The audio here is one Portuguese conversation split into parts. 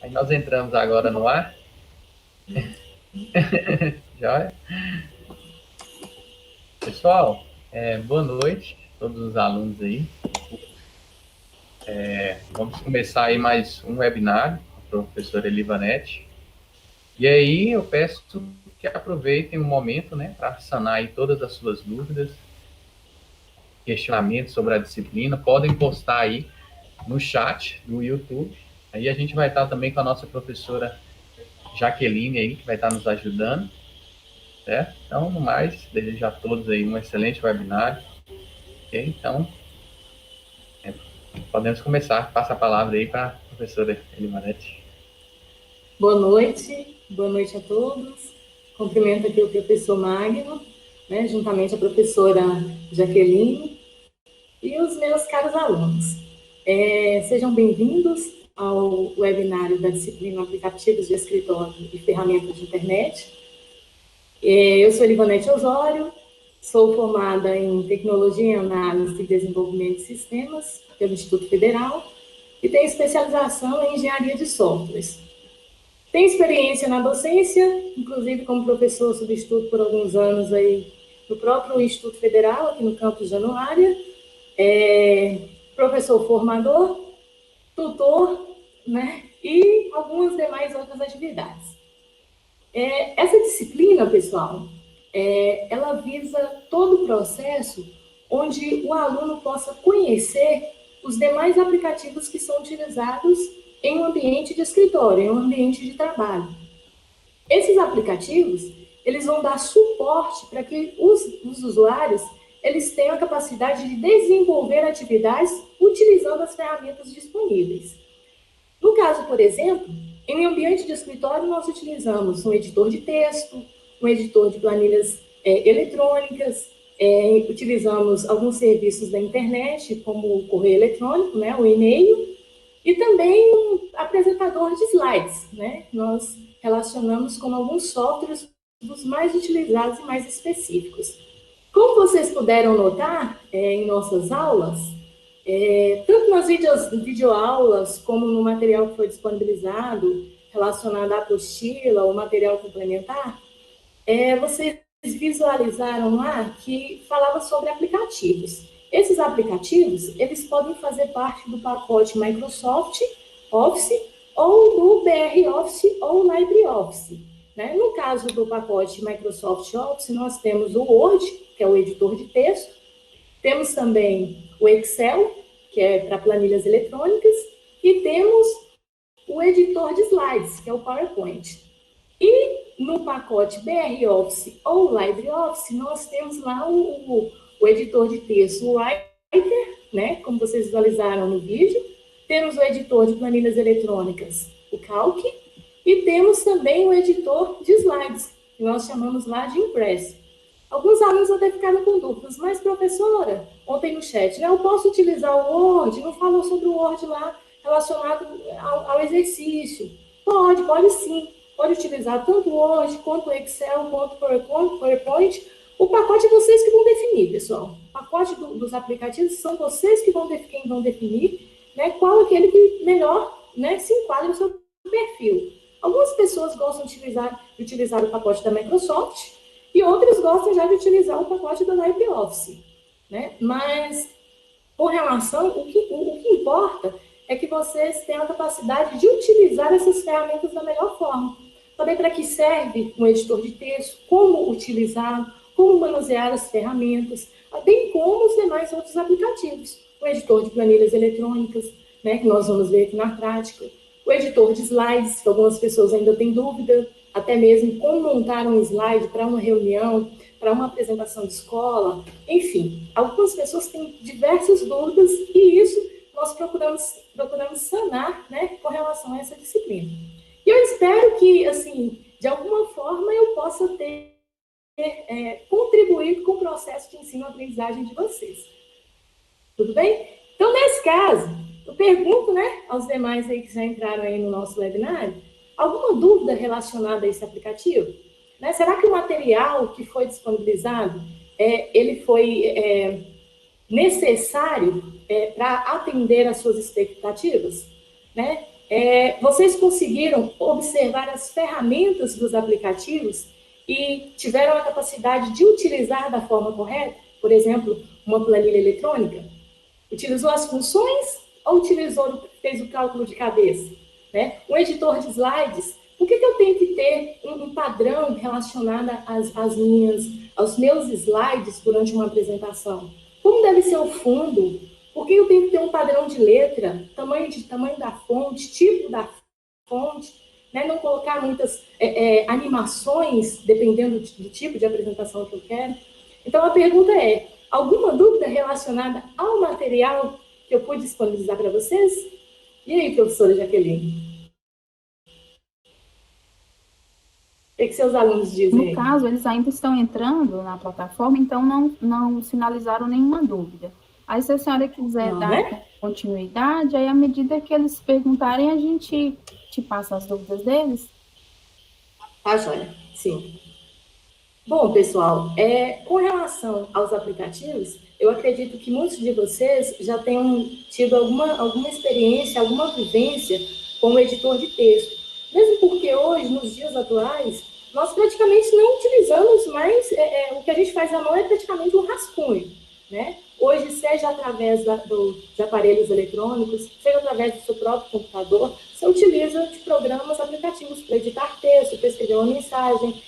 Aí nós entramos agora no ar. Já. Pessoal, boa noite a todos os alunos aí. Vamos começar aí mais um webinar com a professora Elivanete. E aí eu peço que aproveitem o momento, né, para sanar aí todas as suas dúvidas, questionamentos sobre a disciplina. Podem postar aí no chat do YouTube. Aí a gente vai estar também com a nossa professora Jaqueline aí, que vai estar nos ajudando. Certo? Então, no mais, desejo a todos aí um excelente webinar. Ok? Então, podemos começar. Passa a palavra aí para a professora Elimanete. Boa noite a todos. Cumprimento aqui o professor Magno, né, juntamente a professora Jaqueline e os meus caros alunos. Sejam bem-vindos ao webinário da disciplina Aplicativos de Escritório e Ferramentas de Internet. Eu sou Elivanete Osório, sou formada em Tecnologia, Análise e Desenvolvimento de Sistemas pelo Instituto Federal e tenho especialização em Engenharia de Softwares. Tenho experiência na docência, inclusive como professor substituto por alguns anos aí no próprio Instituto Federal, aqui no campus Januária, professor formador, tutor, né, e algumas demais outras atividades. Essa disciplina, pessoal, ela visa todo o processo onde o aluno possa conhecer os demais aplicativos que são utilizados em um ambiente de escritório, em um ambiente de trabalho. Esses aplicativos, eles vão dar suporte para que os usuários eles tenham a capacidade de desenvolver atividades utilizando as ferramentas disponíveis. No caso, por exemplo, em um ambiente de escritório, nós utilizamos um editor de texto, um editor de planilhas eletrônicas, utilizamos alguns serviços da internet, como o correio eletrônico, né, o e-mail, e também um apresentador de slides, né? Nós relacionamos com alguns softwares dos mais utilizados e mais específicos. Como vocês puderam notar em nossas aulas, tanto nas videoaulas como no material que foi disponibilizado relacionado à apostila ou material complementar, vocês visualizaram lá que falava sobre aplicativos. Esses aplicativos, eles podem fazer parte do pacote Microsoft Office ou do BR Office ou LibreOffice. Né? No caso do pacote Microsoft Office, nós temos o Word, que é o editor de texto, temos também o Excel, que é para planilhas eletrônicas, e temos o editor de slides, que é o PowerPoint. E no pacote BR Office ou LibreOffice, nós temos lá o editor de texto, o Writer, né, como vocês visualizaram no vídeo, temos o editor de planilhas eletrônicas, o Calc, e temos também o editor de slides, que nós chamamos lá de Impress. Alguns alunos até ficaram com dúvidas, mas professora, ontem no chat, né, eu posso utilizar o Word? Não falou sobre o Word lá relacionado ao exercício. Pode sim. Pode utilizar tanto o Word, quanto o Excel, quanto o PowerPoint. O pacote é vocês que vão definir, pessoal. O pacote dos aplicativos são vocês que vão definir, né, qual é aquele que melhor, né, se enquadra no seu perfil. Algumas pessoas gostam de utilizar o pacote da Microsoft e outras gostam já de utilizar o pacote da LibreOffice. Né? Mas, com relação, o que importa é que vocês tenham a capacidade de utilizar essas ferramentas da melhor forma. Também para que serve um editor de texto, como utilizá-lo, como manusear as ferramentas, bem como os demais outros aplicativos. O editor de planilhas eletrônicas, né, que nós vamos ver aqui na prática. O editor de slides, que algumas pessoas ainda têm dúvida, até mesmo como montar um slide para uma reunião, para uma apresentação de escola. Enfim, algumas pessoas têm diversas dúvidas e isso nós procuramos sanar, né, com relação a essa disciplina. E eu espero que, assim, de alguma forma eu possa ter contribuído com o processo de ensino-aprendizagem de vocês. Tudo bem? Então, nesse caso, eu pergunto, né, aos demais aí que já entraram aí no nosso webinar, alguma dúvida relacionada a esse aplicativo? Né? Será que o material que foi disponibilizado, ele foi necessário para atender às suas expectativas? Né? Vocês conseguiram observar as ferramentas dos aplicativos e tiveram a capacidade de utilizar da forma correta? Por exemplo, uma planilha eletrônica? Utilizou as funções ou fez o cálculo de cabeça? Né? Um editor de slides, por que eu tenho que ter um padrão relacionado aos meus slides durante uma apresentação? Como deve ser o fundo? Por que eu tenho que ter um padrão de letra, tamanho da fonte, tipo da fonte? Né? Não colocar muitas animações, dependendo do tipo de apresentação que eu quero. Então, a pergunta é, alguma dúvida relacionada ao material que eu pude disponibilizar para vocês? E aí, professora Jaqueline? O que seus alunos dizem? No caso, eles ainda estão entrando na plataforma, então não sinalizaram nenhuma dúvida. Aí, se a senhora quiser dar continuidade, aí à medida que eles perguntarem, a gente te passa as dúvidas deles. Tá, joia. Sim. Bom, pessoal, com relação aos aplicativos, eu acredito que muitos de vocês já tenham tido alguma experiência, alguma vivência com o editor de texto. Mesmo porque hoje, nos dias atuais, nós praticamente não utilizamos mais, o que a gente faz à mão é praticamente um rascunho, né? Hoje, seja através de aparelhos eletrônicos, seja através do seu próprio computador, você utiliza de programas, aplicativos para editar texto, para escrever uma mensagem,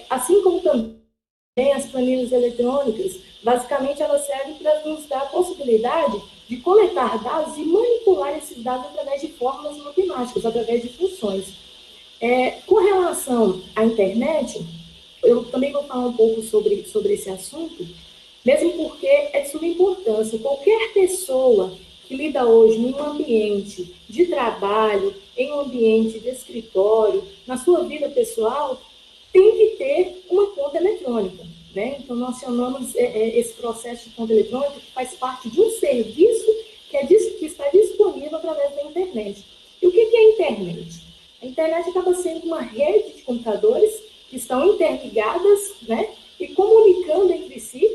assim como também as planilhas eletrônicas, basicamente elas servem para nos dar a possibilidade de coletar dados e manipular esses dados através de fórmulas matemáticas, através de funções. Com relação à internet, eu também vou falar um pouco sobre esse assunto, mesmo porque é de suma importância. Qualquer pessoa que lida hoje em um ambiente de trabalho, em um ambiente de escritório, na sua vida pessoal, tem que ter uma conta eletrônica, né? Então, nós chamamos esse processo de conta eletrônica que faz parte de um serviço que está disponível através da internet. E o que é a internet? A internet acaba sendo uma rede de computadores que estão interligadas, né? E comunicando entre si,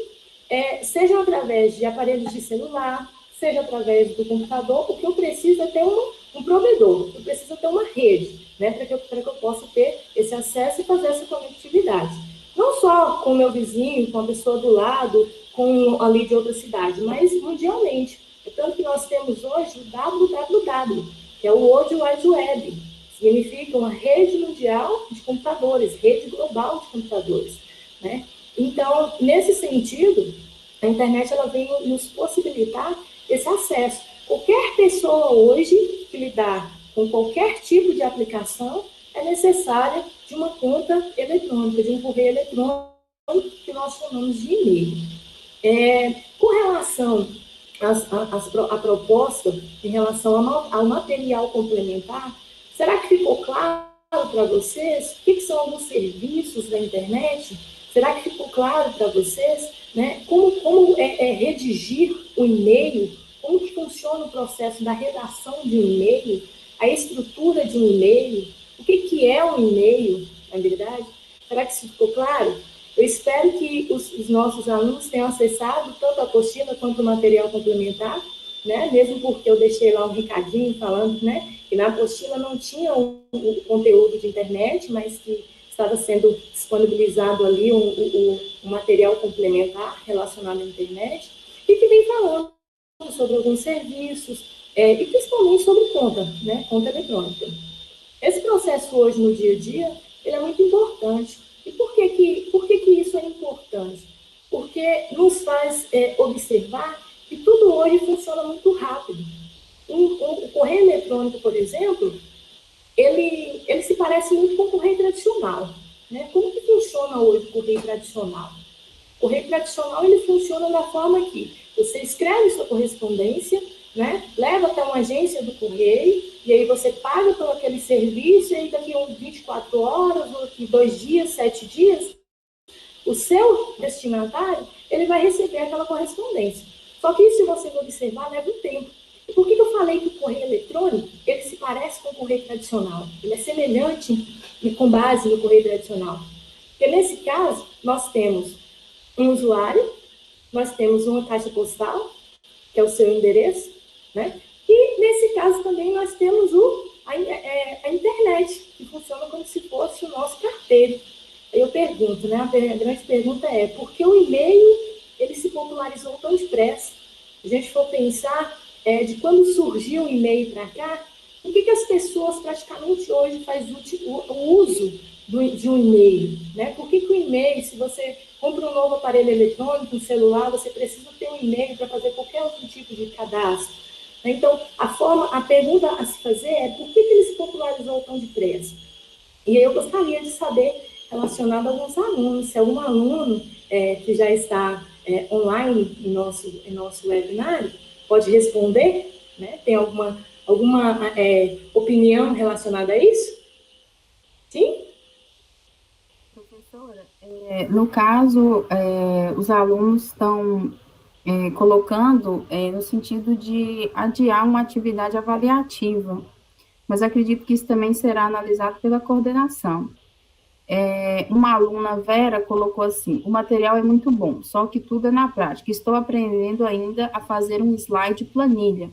seja através de aparelhos de celular, seja através do computador. O que eu preciso é ter um provedor, eu preciso ter uma rede, né, para que eu possa ter esse acesso e fazer essa conectividade. Não só com o meu vizinho, com a pessoa do lado, com ali de outra cidade, mas mundialmente. Tanto que nós temos hoje o www, que é o World Wide Web. Significa uma rede mundial de computadores, rede global de computadores, né? Então, nesse sentido, a internet ela vem nos possibilitar esse acesso. Qualquer pessoa hoje que lidar com qualquer tipo de aplicação é necessária de uma conta eletrônica, de um correio eletrônico que nós chamamos de e-mail. Com relação à proposta, em relação ao material complementar, será que ficou claro para vocês o que são alguns serviços da internet? Será que ficou claro para vocês, né, como redigir o e-mail, como que funciona o processo da redação de um e-mail, a estrutura de um e-mail, o que é um e-mail, na verdade? Será que isso ficou claro? Eu espero que os nossos alunos tenham acessado tanto a apostila quanto o material complementar, né, mesmo porque eu deixei lá um recadinho falando, né, que na apostila não tinha o conteúdo de internet, mas que estava sendo disponibilizado ali um material complementar relacionado à internet, e que vem falando sobre alguns serviços, e principalmente sobre conta, né, conta eletrônica. Esse processo hoje, no dia a dia, ele é muito importante. E por que isso é importante? Porque nos faz observar que tudo hoje funciona muito rápido. O correio eletrônico, por exemplo, ele se parece muito com o correio tradicional, né? Como que funciona hoje o correio tradicional? O correio tradicional, ele funciona da forma que você escreve sua correspondência, né? Leva até uma agência do correio, e aí você paga por aquele serviço, e aí daqui a 24 horas, ou daqui 2 dias, 7 dias, o seu destinatário, ele vai receber aquela correspondência. Só que isso, se você observar, leva um tempo. E por que eu falei que o correio eletrônico, ele se parece com o correio tradicional? Ele é semelhante e com base no correio tradicional. Porque nesse caso, nós temos um usuário, nós temos uma caixa postal, que é o seu endereço, né? E nesse caso também nós temos o a internet, que funciona como se fosse o nosso carteiro. Aí eu pergunto, né? A grande pergunta é, por que o e-mail ele se popularizou tão depressa? Se a gente for pensar de quando surgiu o e-mail para cá, por que as pessoas praticamente hoje fazem o uso de um e-mail? Né? Por que o e-mail, se você compra um novo aparelho eletrônico, um celular, você precisa ter um e-mail para fazer qualquer outro tipo de cadastro? Então, a pergunta a se fazer é por que ele se popularizou tão depressa? E aí eu gostaria de saber, relacionado a alguns alunos, se algum aluno que já está online em nosso webinário pode responder, né? Tem alguma opinião relacionada a isso? Sim? Professora, no caso, os alunos estão colocando no sentido de adiar uma atividade avaliativa, mas acredito que isso também será analisado pela coordenação. Uma aluna, Vera, colocou assim: o material é muito bom, só que tudo é na prática. Estou aprendendo ainda a fazer um slide planilha.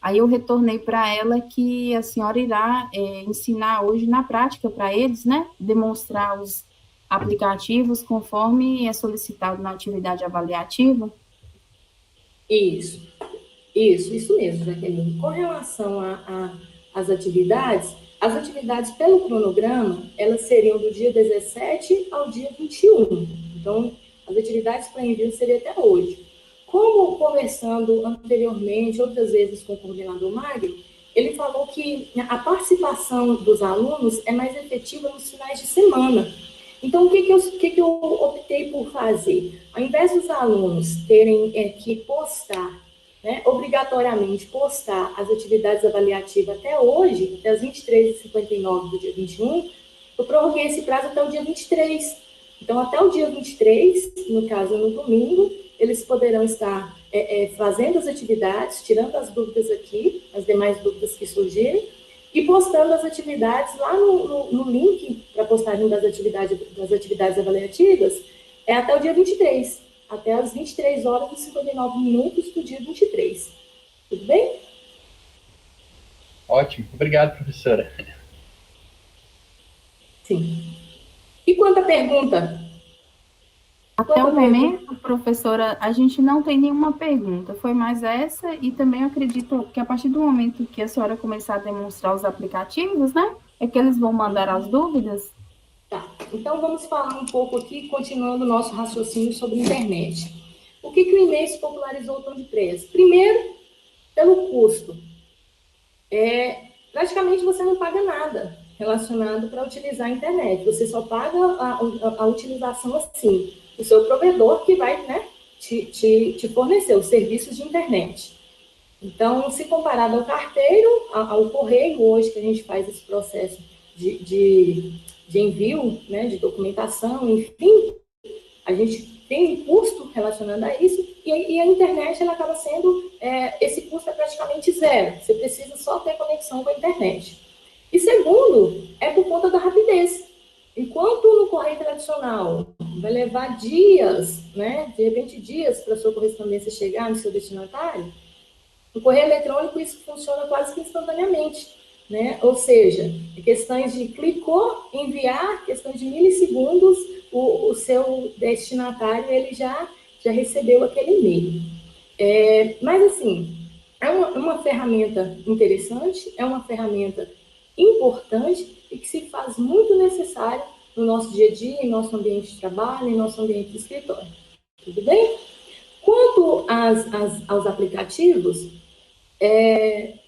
Aí eu retornei para ela que a senhora irá ensinar hoje na prática para eles, né? Demonstrar os aplicativos conforme é solicitado na atividade avaliativa. Isso mesmo, Jaqueline. Com relação às as atividades pelo cronograma, elas seriam do dia 17 ao dia 21. Então, as atividades para envio seriam até hoje. Como conversando anteriormente, outras vezes com o coordenador Magno, ele falou que a participação dos alunos é mais efetiva nos finais de semana. Então, o que eu optei por fazer? Ao invés dos alunos terem que postar, né, obrigatoriamente postar as atividades avaliativas até hoje, até as 23h59 do dia 21, eu prorroguei esse prazo até o dia 23. Então, até o dia 23, no caso, no domingo, eles poderão estar fazendo as atividades, tirando as dúvidas aqui, as demais dúvidas que surgirem, e postando as atividades lá no link para postagem das atividades avaliativas, até o dia 23, até as 23h59 do dia 23. Tudo bem? Ótimo. Obrigado, professora. Sim. E quanto à pergunta? Até o momento, professora, a gente não tem nenhuma pergunta. Foi mais essa, e também acredito que a partir do momento que a senhora começar a demonstrar os aplicativos, né? É que eles vão mandar as dúvidas. Tá. Então, vamos falar um pouco aqui, continuando o nosso raciocínio sobre a internet. Por que o e-mail se popularizou tão depressa? Primeiro, pelo custo. Praticamente você não paga nada relacionado para utilizar a internet. Você só paga a utilização assim. O seu provedor que vai, né, te fornecer os serviços de internet. Então, se comparado ao carteiro, ao correio, hoje que a gente faz esse processo de envio, né, de documentação, enfim, a gente tem um custo relacionado a isso, e a internet ela acaba sendo, esse custo é praticamente zero. Você precisa só ter conexão com a internet. E segundo, é por conta da rapidez. Enquanto no correio tradicional vai levar dias, né, de repente dias para a sua correspondência chegar no seu destinatário, no correio eletrônico isso funciona quase que instantaneamente, né? Ou seja, questões de clicou, enviar, questão de milissegundos, o seu destinatário ele já recebeu aquele e-mail. Mas assim, é uma ferramenta interessante, é uma ferramenta importante e que se faz muito necessário no nosso dia a dia, em nosso ambiente de trabalho, em nosso ambiente de escritório. Tudo bem? Quanto aos aplicativos,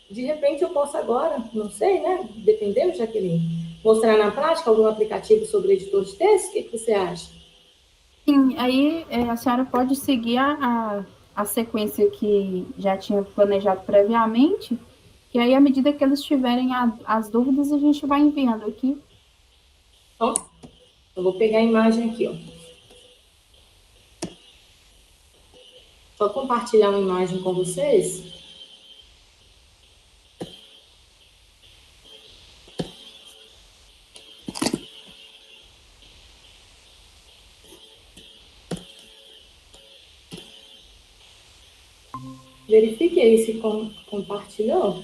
de repente eu posso agora, não sei, né? Dependendo, Jaqueline, mostrar na prática algum aplicativo sobre editor de texto? O que você acha? Sim, aí a senhora pode seguir a sequência que já tinha planejado previamente, e aí, à medida que eles tiverem as dúvidas, a gente vai enviando aqui. Então, eu vou pegar a imagem aqui, ó. Só compartilhar uma imagem com vocês. Verifique aí se compartilhou.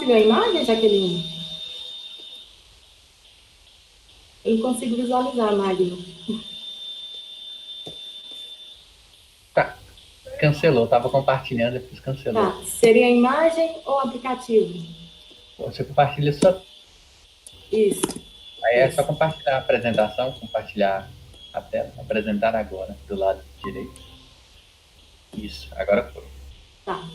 compartilhou a imagem, Jaqueline? Eu não consigo visualizar, Magno. Tá. Cancelou, estava compartilhando, depois cancelou. Tá. Seria a imagem ou o aplicativo? Você compartilha só. Isso. Aí é só compartilhar a apresentação, compartilhar a tela, apresentar agora, do lado direito. Isso, agora foi. Tá.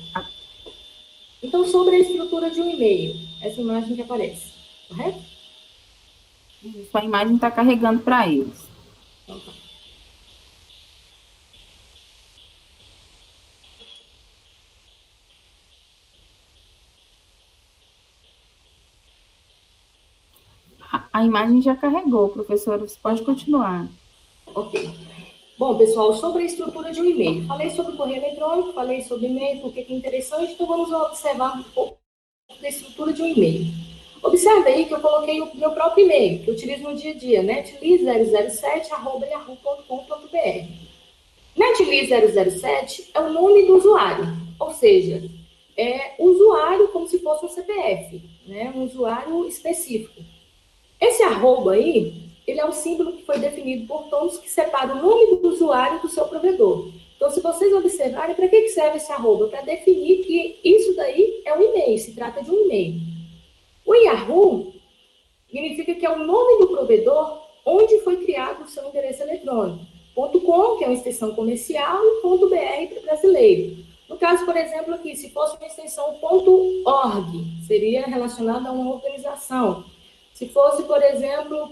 Então, sobre a estrutura de um e-mail, essa imagem que aparece, correto? A imagem está carregando para eles. Então, tá. A imagem já carregou, professora, você pode continuar. Ok. Bom, pessoal, sobre a estrutura de um e-mail. Falei sobre o correio eletrônico, falei sobre e-mail, porque é interessante, então vamos observar um pouco da estrutura de um e-mail. Observe aí que eu coloquei o meu próprio e-mail, que eu utilizo no dia a dia, netli007@yahoo.com.br. Netli007 é o nome do usuário, ou seja, é usuário como se fosse um CPF, né? Um usuário específico. Esse arroba aí, ele é um símbolo que foi definido por todos que separa o nome do usuário do seu provedor. Então, se vocês observarem, para que serve esse arroba? Para definir que isso daí é um e-mail, se trata de um e-mail. O Yahoo significa que é o nome do provedor onde foi criado o seu endereço eletrônico. .com, que é uma extensão comercial, e .br para brasileiro. No caso, por exemplo, aqui, se fosse uma extensão .org, seria relacionada a uma organização. Se fosse, por exemplo,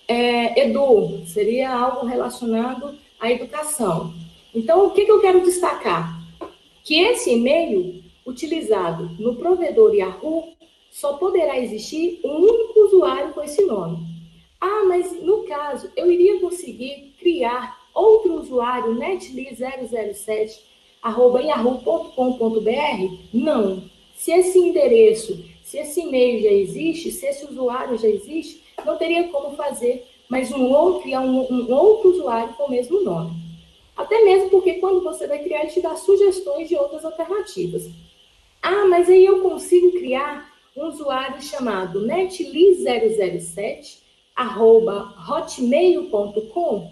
.edu, seria algo relacionado à educação. Então, o que eu quero destacar? Que esse e-mail utilizado no provedor Yahoo só poderá existir um único usuário com esse nome. Ah, mas no caso, eu iria conseguir criar outro usuário, netli007@yahoo.com.br? Não. Se esse endereço, se esse e-mail já existe, se esse usuário já existe, não teria como fazer mais criar um outro usuário com o mesmo nome. Até mesmo porque quando você vai criar, ele te dá sugestões de outras alternativas. Ah, mas aí eu consigo criar um usuário chamado netli007@hotmail.com?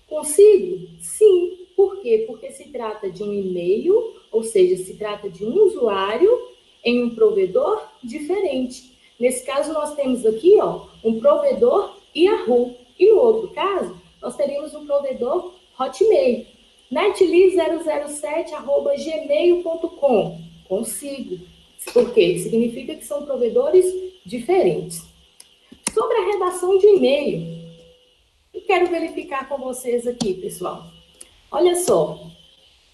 Consigo? Sim. Por quê? Porque se trata de um e-mail, ou seja, se trata de um usuário em um provedor diferente. Nesse caso, nós temos aqui, um provedor Yahoo. E no outro caso, nós teríamos um provedor Hotmail. netli007@gmail.com. Consigo. Por quê? Significa que são provedores diferentes. Sobre a redação de e-mail, eu quero verificar com vocês aqui, pessoal. Olha só,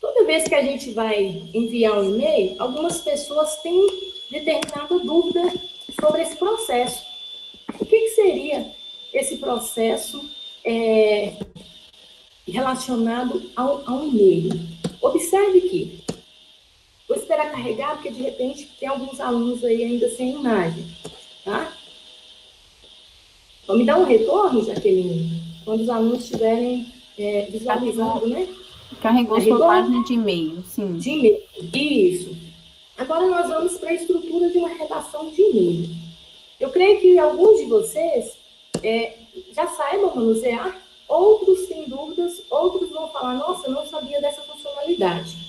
toda vez que a gente vai enviar um e-mail, algumas pessoas têm determinada dúvida sobre esse processo. O que seria esse processo relacionado ao e-mail? Observe que vou esperar carregar, porque de repente tem alguns alunos aí ainda sem imagem, tá? Vamos me dar um retorno, Jaqueline, quando os alunos estiverem visualizando, né? Carregou sua página de e-mail, sim. De e-mail, isso. Agora nós vamos para a estrutura de uma redação de e-mail. Eu creio que alguns de vocês já saibam manusear, outros têm dúvidas, outros vão falar, nossa, eu não sabia dessa funcionalidade.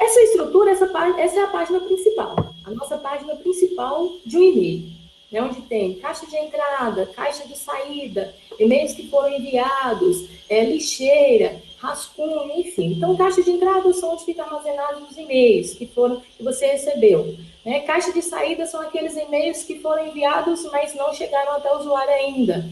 Essa estrutura, essa é a página principal, a nossa página principal de um e-mail, né, onde tem caixa de entrada, caixa de saída, e-mails que foram enviados, lixeira, rascunho, enfim. Então, caixa de entrada são onde ficam armazenados os e-mails que você recebeu. Né? Caixa de saída são aqueles e-mails que foram enviados, mas não chegaram até o usuário ainda.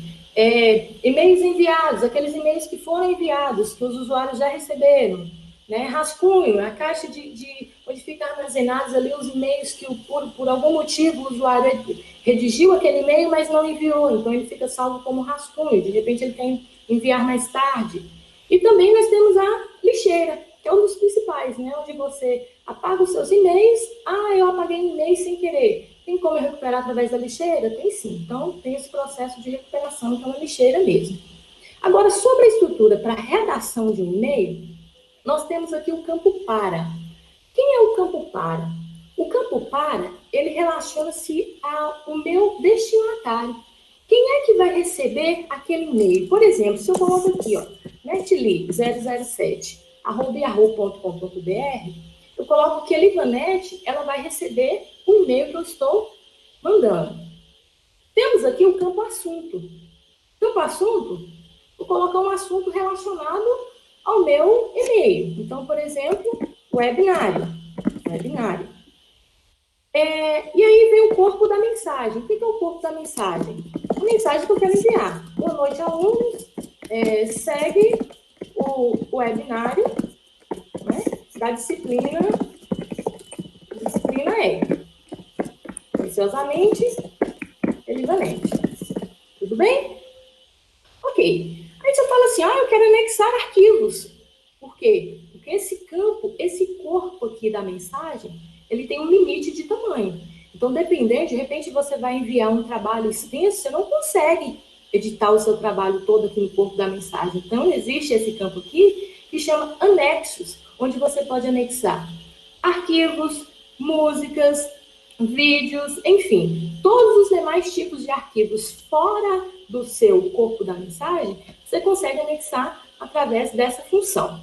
E-mails enviados, aqueles e-mails que foram enviados, que os usuários já receberam. Né? Rascunho, a caixa onde ficam armazenados ali os e-mails que por algum motivo o usuário redigiu aquele e-mail, mas não enviou, então ele fica salvo como rascunho, de repente ele quer enviar mais tarde. E também nós temos a lixeira, que é um dos principais, né? Onde você apaga os seus e-mails, eu apaguei um e-mail sem querer. Tem como eu recuperar através da lixeira? Tem sim, então tem esse processo de recuperação pela lixeira mesmo. Agora, sobre a estrutura para redação de um e-mail, nós temos aqui o campo para. Quem é o campo para? O campo campo para, ele relaciona-se ao meu destinatário. Quem é que vai receber aquele e-mail? Por exemplo, se eu coloco aqui, ó, netli007@yahoo.com.br, eu coloco que a Livanete, ela vai receber o e-mail que eu estou mandando. Temos aqui o campo assunto. Campo assunto, vou colocar um assunto relacionado ao meu e-mail. Então, por exemplo, webinário. E aí vem o corpo da mensagem. O que é o corpo da mensagem? A mensagem que eu quero enviar. Boa noite, alunos. Segue o webinário, né, da disciplina E. Preciosamente, Elivanete. Tudo bem? Ok. Aí você fala assim, eu quero anexar arquivos. Por quê? Porque esse campo, esse corpo aqui da mensagem, ele tem um limite de tamanho. Então, dependendo, de repente você vai enviar um trabalho extenso, você não consegue editar o seu trabalho todo aqui no corpo da mensagem. Então, existe esse campo aqui que chama anexos, onde você pode anexar arquivos, músicas, vídeos, enfim, todos os demais tipos de arquivos fora do seu corpo da mensagem, você consegue anexar através dessa função.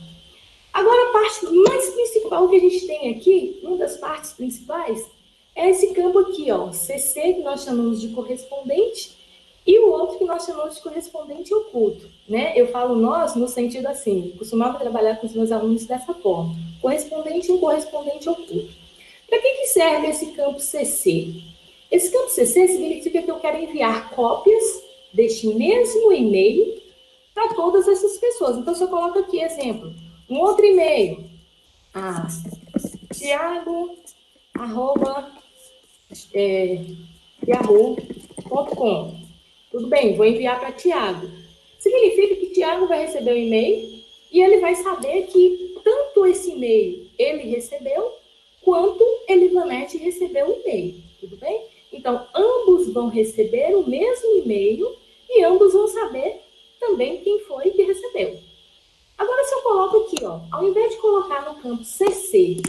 Agora, a parte mais principal que a gente tem aqui, uma das partes principais, é esse campo aqui, ó, CC, que nós chamamos de correspondente, e o outro que nós chamamos de correspondente oculto, né? Eu falo nós no sentido assim, costumava trabalhar com os meus alunos dessa forma, correspondente e um correspondente oculto. Para que serve esse campo CC? Esse campo CC significa que eu quero enviar cópias deste mesmo e-mail para todas essas pessoas. Então, se eu coloco aqui, exemplo, um outro e-mail, Thiago@yahoo.com. Tudo bem, vou enviar para Thiago. Significa que Thiago vai receber o e-mail e ele vai saber que tanto esse e-mail ele recebeu, quanto Elivanete recebeu o e-mail. Tudo bem? Então, ambos vão receber o mesmo e-mail e ambos vão saber também quem foi que recebeu. Agora, se eu coloco aqui, ó, ao invés de colocar no campo CC,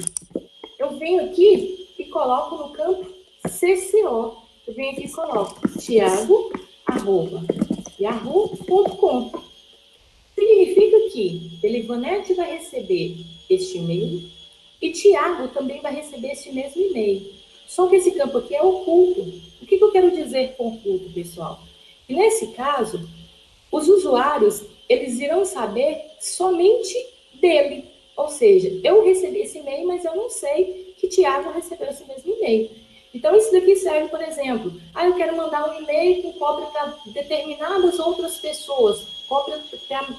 eu venho aqui e coloco no campo CCO. Eu venho aqui e coloco Thiago@yahoo.com. Significa que Elivanete vai receber este e-mail e Thiago também vai receber esse mesmo e-mail. Só que esse campo aqui é oculto. O que eu quero dizer com oculto, pessoal? E nesse caso, os usuários, eles irão saber somente dele. Ou seja, eu recebi esse e-mail, mas eu não sei que Thiago recebeu esse mesmo e-mail. Então, isso daqui serve, por exemplo, eu quero mandar um e-mail com cópia para determinadas outras pessoas, cópia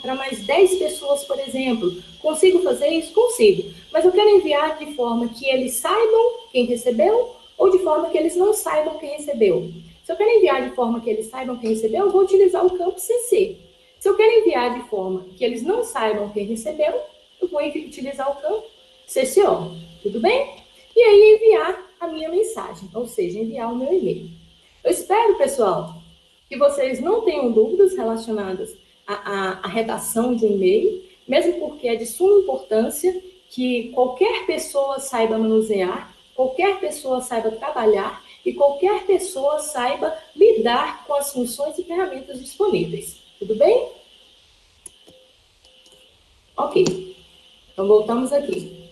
para mais 10 pessoas, por exemplo. Consigo fazer isso? Consigo. Mas eu quero enviar de forma que eles saibam quem recebeu ou de forma que eles não saibam quem recebeu. Se eu quero enviar de forma que eles saibam quem recebeu, eu vou utilizar o campo CC. Se eu quero enviar de forma que eles não saibam quem recebeu, eu vou utilizar o campo CCO. Tudo bem? E aí enviar a minha mensagem, ou seja, enviar o meu e-mail. Eu espero, pessoal, que vocês não tenham dúvidas relacionadas à redação de um e-mail, mesmo porque é de suma importância que qualquer pessoa saiba manusear, qualquer pessoa saiba trabalhar e qualquer pessoa saiba lidar com as funções e ferramentas disponíveis. Tudo bem? Ok. Então, voltamos aqui.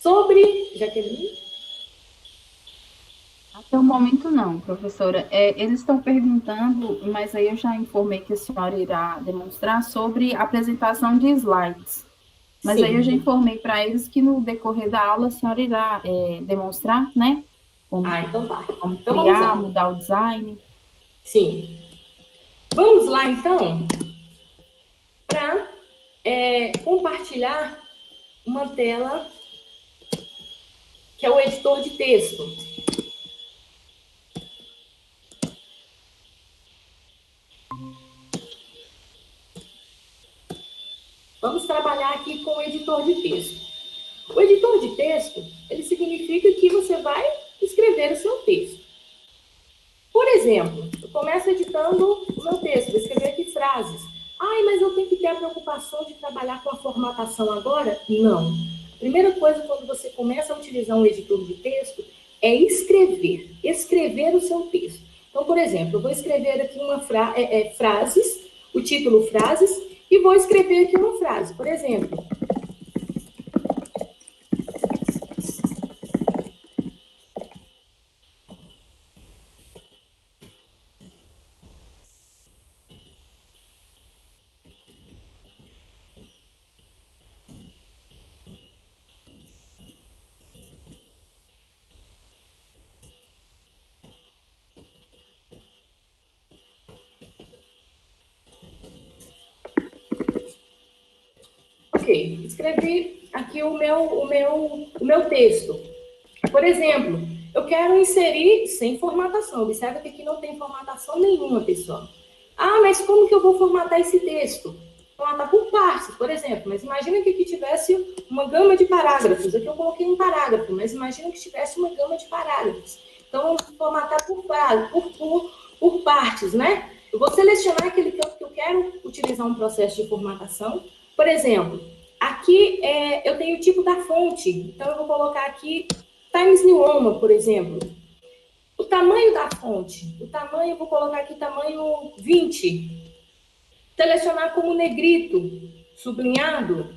Sobre Jaqueline? Até o momento não, professora. Eles estão perguntando, mas aí eu já informei que a senhora irá demonstrar sobre a apresentação de slides. Mas aí eu já informei para eles que no decorrer da aula a senhora irá demonstrar, né? Então tá. Como criar, mudar o design. Sim. Vamos lá, então, para compartilhar uma tela que é o editor de texto. Vamos trabalhar aqui com o editor de texto. O editor de texto, ele significa que você vai escrever o seu texto. Por exemplo, eu começo editando o meu texto, vou escrever aqui frases. Mas eu tenho que ter a preocupação de trabalhar com a formatação agora? Não. A Primeira coisa, quando você começa a utilizar um editor de texto, é escrever o seu texto. Então, por exemplo, eu vou escrever aqui frases, o título frases, e vou escrever aqui uma frase. Por exemplo, ok, escrevi aqui o meu texto. Por exemplo, eu quero inserir sem formatação. Observa que aqui não tem formatação nenhuma, pessoal. Ah, mas como que eu vou formatar esse texto? Formatar por partes, por exemplo. Mas imagina que aqui tivesse uma gama de parágrafos. Aqui eu coloquei um parágrafo, mas imagina que tivesse uma gama de parágrafos. Então, vamos formatar por partes, né? Eu vou selecionar aquele campo que eu quero utilizar um processo de formatação. Por exemplo, aqui eu tenho o tipo da fonte. Então, eu vou colocar aqui Times New Roman, por exemplo. O tamanho da fonte. O tamanho, eu vou colocar aqui tamanho 20. Selecionar como negrito, sublinhado.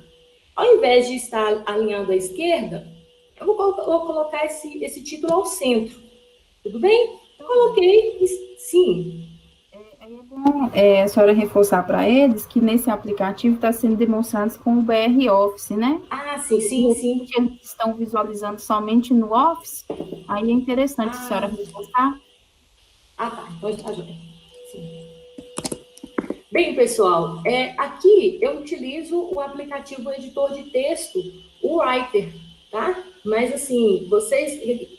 Ao invés de estar alinhado à esquerda, eu vou colocar esse título ao centro. Tudo bem? Eu coloquei, sim. É bom a senhora reforçar para eles que nesse aplicativo está sendo demonstrado com o BR Office, né? Ah, sim. Eles estão visualizando somente no Office, aí é interessante a senhora reforçar. Ah, tá. Então está joia. Sim. Bem, pessoal, aqui eu utilizo o aplicativo editor de texto, o Writer, tá? Mas, assim,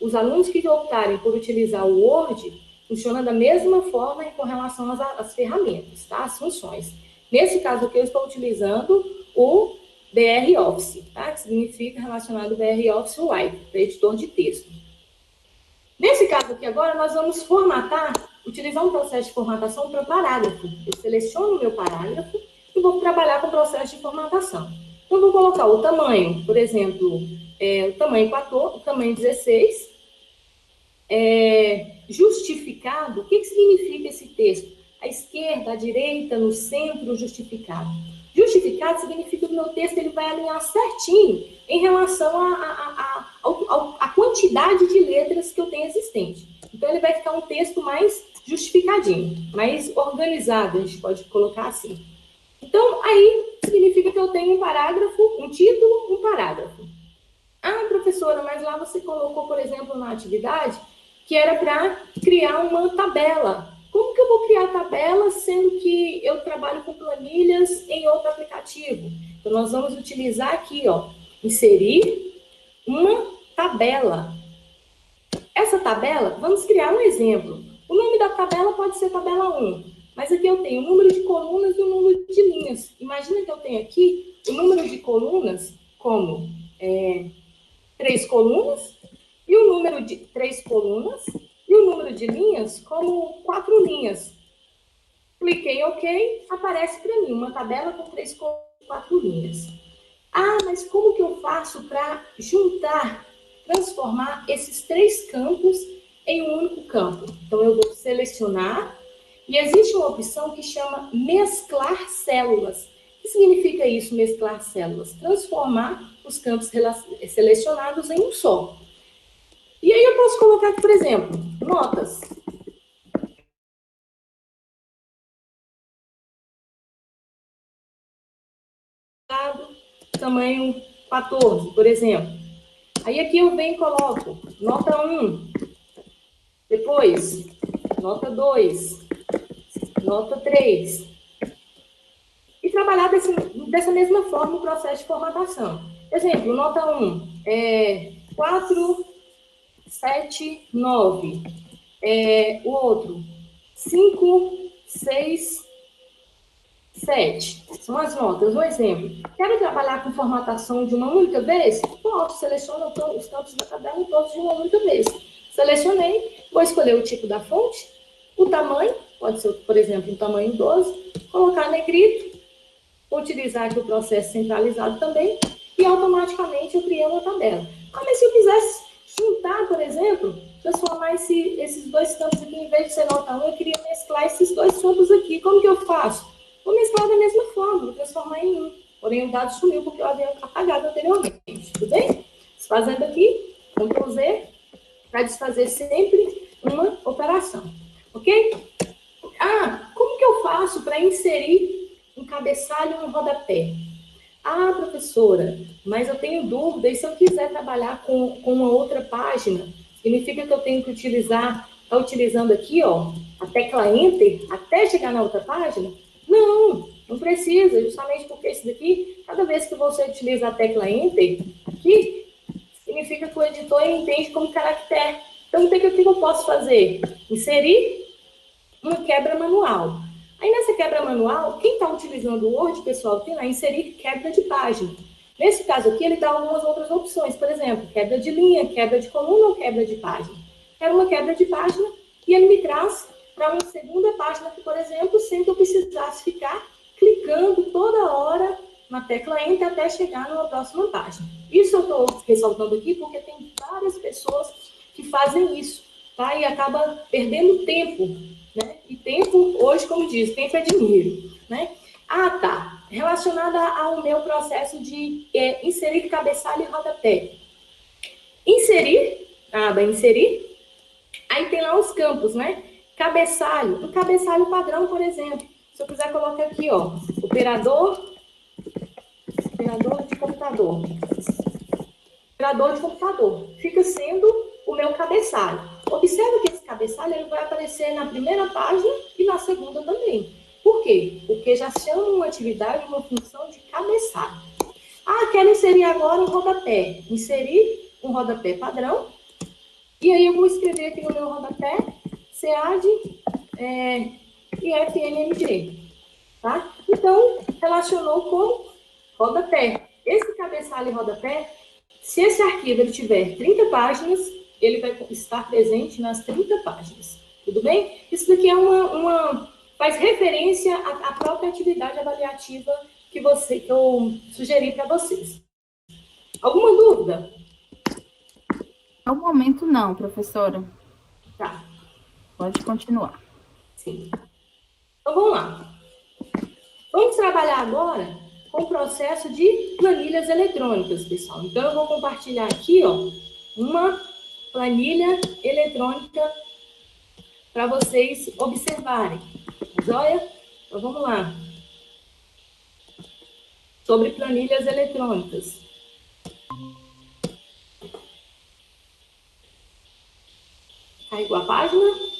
os alunos que optarem por utilizar o Word, funciona da mesma forma com relação às ferramentas, tá? As funções. Nesse caso aqui, eu estou utilizando o BR Office, tá? Que significa relacionado ao BR Office Writer, editor de texto. Nesse caso aqui agora, nós vamos utilizar um processo de formatação para parágrafo. Eu seleciono o meu parágrafo e vou trabalhar com o processo de formatação. Então, eu vou colocar o tamanho, por exemplo, o tamanho 14, o tamanho 16, justificado. O que significa esse texto? À esquerda, à direita, no centro, justificado. Justificado significa que o meu texto ele vai alinhar certinho em relação à quantidade de letras que eu tenho existente. Então, ele vai ficar um texto mais justificadinho, mais organizado, a gente pode colocar assim. Então, aí significa que eu tenho um parágrafo, um título, um parágrafo. Ah, professora, mas lá você colocou, por exemplo, na atividade, que era para criar uma tabela. Como que eu vou criar tabela, sendo que eu trabalho com planilhas em outro aplicativo? Então, nós vamos utilizar aqui, ó, inserir uma tabela. Essa tabela, vamos criar um exemplo. O nome da tabela pode ser tabela 1, mas aqui eu tenho o número de colunas e o número de linhas. Imagina que eu tenho aqui o número de colunas como 3 colunas, e o número de 3 colunas, e o número de linhas como 4 linhas. Cliquei em OK, aparece para mim uma tabela com 3 colunas e 4 linhas. Ah, mas como que eu faço para transformar esses 3 campos em um único campo? Então, eu vou selecionar, e existe uma opção que chama mesclar células. O que significa isso, mesclar células? Transformar os campos selecionados em um só. E aí eu posso colocar aqui, por exemplo, notas. Tamanho 14, por exemplo. Aí aqui eu venho e coloco nota 1, depois nota 2, nota 3. E trabalhar dessa mesma forma o processo de formatação. Exemplo, nota 1 é 4, 7, 9. O outro, 5, 6, 7. São as notas. Um exemplo. Quero trabalhar com formatação de uma única vez? Posso. Seleciono os campos da tabela todos de uma única vez. Selecionei. Vou escolher o tipo da fonte. O tamanho. Pode ser, por exemplo, um tamanho 12. Colocar negrito. Vou utilizar aqui o processo centralizado também. e automaticamente eu criei uma tabela. Ah, mas se eu quisesse juntar, por exemplo, transformar esses dois campos aqui, em vez de ser nota 1, eu queria mesclar esses dois campos aqui. Como que eu faço? Vou mesclar da mesma forma, vou transformar em 1. Porém, o dado sumiu porque eu havia apagado anteriormente. Tudo bem? Desfazendo aqui, Ctrl Z, para desfazer sempre uma operação. Ok? Ah, como que eu faço para inserir um cabeçalho no rodapé? Ah, professora, mas eu tenho dúvida, e se eu quiser trabalhar com uma outra página, significa que eu tenho que estar utilizando aqui, ó, a tecla Enter até chegar na outra página? Não, não precisa, justamente porque esse daqui, cada vez que você utiliza a tecla Enter, aqui, significa que o editor entende como caractere. Então, o que eu posso fazer? Inserir uma quebra manual. Aí, nessa quebra manual, quem está utilizando o Word, pessoal, tem lá inserir quebra de página. Nesse caso aqui, ele dá algumas outras opções. Por exemplo, quebra de linha, quebra de coluna ou quebra de página. Quero uma quebra de página e ele me traz para uma segunda página, por exemplo, sem que eu precisasse ficar clicando toda hora na tecla Enter até chegar numa próxima página. Isso eu estou ressaltando aqui porque tem várias pessoas que fazem isso, tá? E acaba perdendo tempo, né? E tempo, hoje, como diz, tempo é dinheiro, né? Ah, tá. Relacionada ao meu processo de inserir cabeçalho e rodapé. Inserir, inserir. Aí tem lá os campos, né? Cabeçalho, um cabeçalho padrão, por exemplo. Se eu quiser colocar aqui, ó, operador de computador. Operador de computador. Fica sendo o meu cabeçalho. Observe que esse cabeçalho ele vai aparecer na primeira página e na segunda também. Por quê? Porque já chama uma atividade, uma função de cabeçalho. Ah, quero inserir agora um rodapé. Inserir um rodapé padrão. E aí eu vou escrever aqui no meu rodapé CAD IFNMG. Tá? Então, relacionou com rodapé. Esse cabeçalho e rodapé, se esse arquivo ele tiver 30 páginas, ele vai estar presente nas 30 páginas. Tudo bem? Isso daqui é faz referência à própria atividade avaliativa que eu sugeri para vocês. Alguma dúvida? No momento, não, professora. Tá. Pode continuar. Sim. Então, vamos lá. Vamos trabalhar agora com o processo de planilhas eletrônicas, pessoal. Então, eu vou compartilhar aqui, ó, uma planilha eletrônica para vocês observarem. Joia? Então, vamos lá. Sobre planilhas eletrônicas. Carregou a página?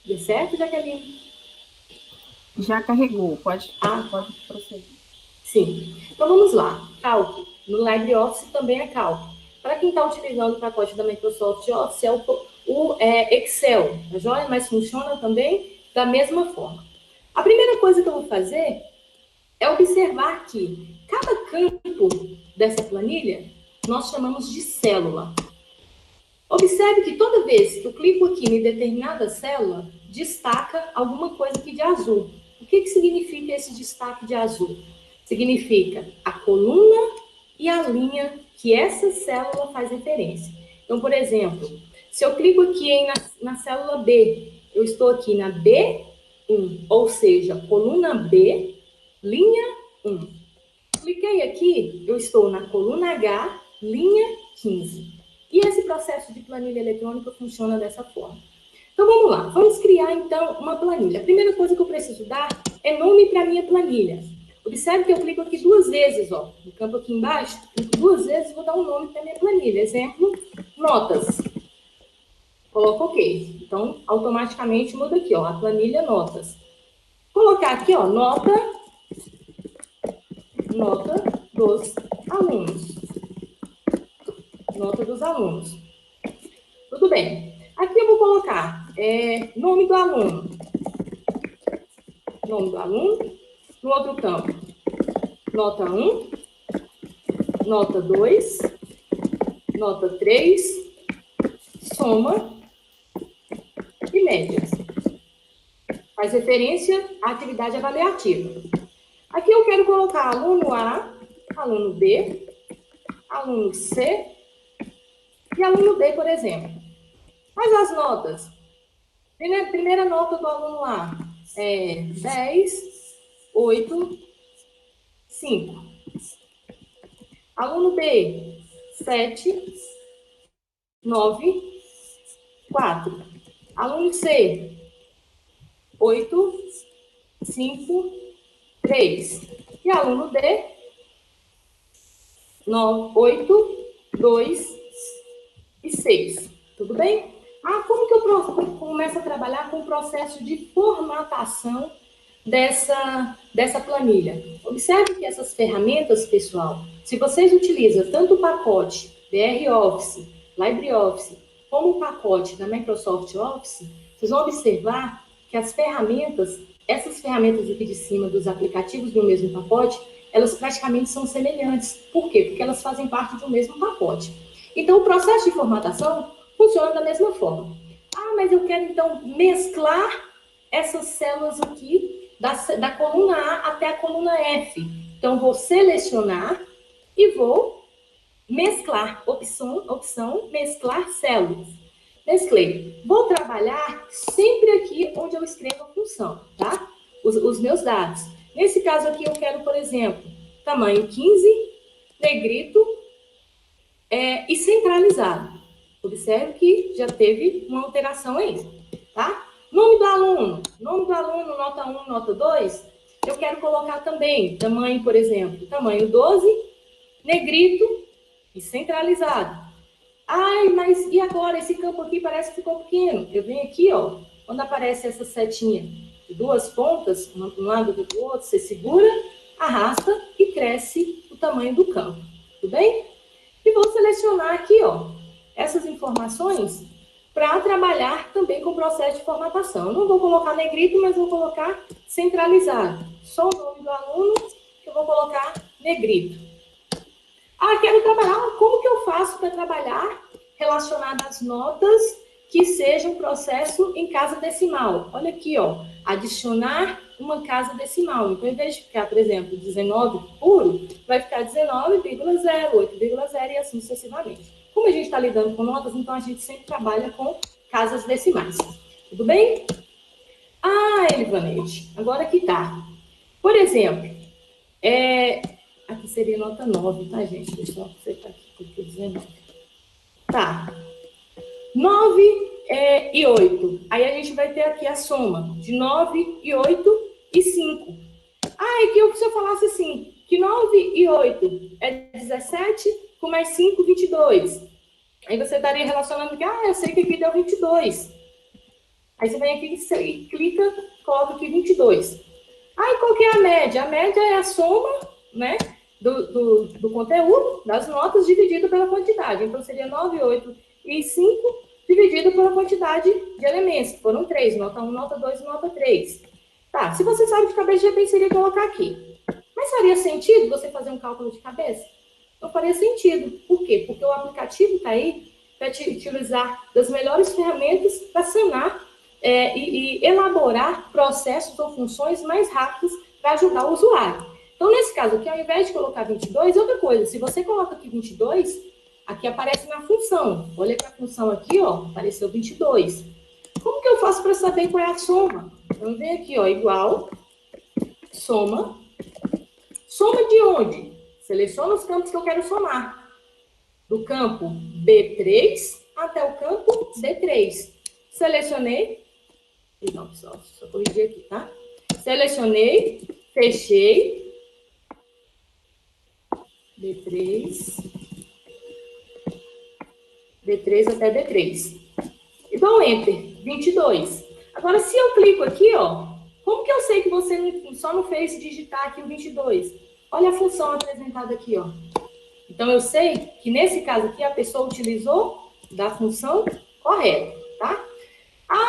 Deu certo, Jaqueline? Já carregou, pode prosseguir. Sim. Então, vamos lá. Cálculo. No LibreOffice também é cálculo. Para quem está utilizando o pacote da Microsoft Office, é o Excel, tá joia? Mas funciona também da mesma forma. A primeira coisa que eu vou fazer é observar que cada campo dessa planilha nós chamamos de célula. Observe que toda vez que eu clico aqui em determinada célula, destaca alguma coisa aqui de azul. O que significa esse destaque de azul? Significa a coluna e a linha que essa célula faz referência. Então, por exemplo, se eu clico aqui na célula B, eu estou aqui na B1, ou seja, coluna B, linha 1. Cliquei aqui, eu estou na coluna H, linha 15. E esse processo de planilha eletrônica funciona dessa forma. Então, vamos lá. Vamos criar, então, uma planilha. A primeira coisa que eu preciso dar é nome para a minha planilha. Observe que eu clico aqui 2 vezes, ó. No campo aqui embaixo, clico 2 vezes e vou dar um nome para a minha planilha. Exemplo, notas. Coloco OK. Então, automaticamente muda aqui, ó, a planilha notas. Colocar aqui, ó, nota dos alunos. Nota dos alunos. Tudo bem. Aqui eu vou colocar nome do aluno. Nome do aluno. No outro campo, nota 1, nota 2, nota 3, soma e média. faz referência à atividade avaliativa. Aqui eu quero colocar aluno A, aluno B, aluno C e aluno D, por exemplo. Mas as notas. Primeira nota do aluno A é 10, 8, 5. Aluno B, 7, 9, 4. Aluno C, 8, 5, 3. E aluno D, 9, 8, 2 e 6. Tudo bem? Como que eu começo a trabalhar com o processo de formatação dessa planilha? Observe que essas ferramentas, pessoal, se vocês utilizam tanto o pacote BR Office, LibreOffice, como o pacote da Microsoft Office, vocês vão observar que as ferramentas, essas ferramentas aqui de cima dos aplicativos do mesmo pacote, elas praticamente são semelhantes. Por quê? Porque elas fazem parte do mesmo pacote. Então, o processo de formatação funciona da mesma forma. Mas eu quero, então, mesclar essas células aqui, da coluna A até a coluna F. Então, vou selecionar e vou mesclar. Opção, mesclar células. Mesclei. Vou trabalhar sempre aqui onde eu escrevo a função, tá? Os meus dados. Nesse caso aqui, eu quero, por exemplo, tamanho 15, negrito e centralizado. Observe que já teve uma alteração aí, tá? Nome do aluno, nota 1, nota 2, eu quero colocar também tamanho, por exemplo, tamanho 12, negrito e centralizado. Mas e agora? Esse campo aqui parece que ficou pequeno. Eu venho aqui, ó, quando aparece essa setinha de duas pontas, um lado do outro, você segura, arrasta e cresce o tamanho do campo. Tudo bem? E vou selecionar aqui, ó, essas informações para trabalhar também com o processo de formatação. Eu não vou colocar negrito, mas vou colocar centralizado. Só o nome do aluno que eu vou colocar negrito. Quero trabalhar, como que eu faço para trabalhar relacionado às notas que sejam processo em casa decimal? Olha aqui, ó, adicionar uma casa decimal. Então, em vez de ficar, por exemplo, 19 puro, vai ficar 19,0, 8,0 e assim sucessivamente. Como a gente está lidando com notas, então a gente sempre trabalha com casas decimais. Tudo bem? Elivanete, agora que tá. Por exemplo, aqui seria nota 9, tá, gente? Deixa eu acertar aqui, porque 19. Tá. 9 e 8. Aí a gente vai ter aqui a soma de 9 e 8 e 5. Se eu falasse assim, que 9 e 8 é 17, com mais 5, 22. Aí você estaria relacionando que, eu sei que aqui deu 22. Aí você vem aqui e clica, coloca aqui 22. Qual que é a média? A média é a soma, né, do conteúdo, das notas, dividido pela quantidade. Então, seria 9, 8 e 5, dividido pela quantidade de elementos. Foram 3, nota 1, nota 2 e nota 3. Tá, se você sabe de cabeça, já pensaria colocar aqui. Mas faria sentido você fazer um cálculo de cabeça? Não faria sentido. Por quê? Porque o aplicativo está aí para te utilizar das melhores ferramentas para sanar e elaborar processos ou funções mais rápidas para ajudar o usuário. Então, nesse caso aqui, ao invés de colocar 22, outra coisa, se você coloca aqui 22, aqui aparece na função. Olha para a função aqui, ó, apareceu 22. Como que eu faço para saber qual é a soma? Então, vem aqui, ó, igual, soma. Soma de onde? Seleciona os campos que eu quero somar. Do campo B3 até o campo D3. Selecionei. Não, só corrigir aqui, tá? Selecionei, fechei. D3 até D3. E dou um Enter. 22. Agora, se eu clico aqui, ó, como que eu sei que você só não fez digitar aqui o 22? Olha a função apresentada aqui, ó. Então, eu sei que nesse caso aqui a pessoa utilizou da função correta, tá?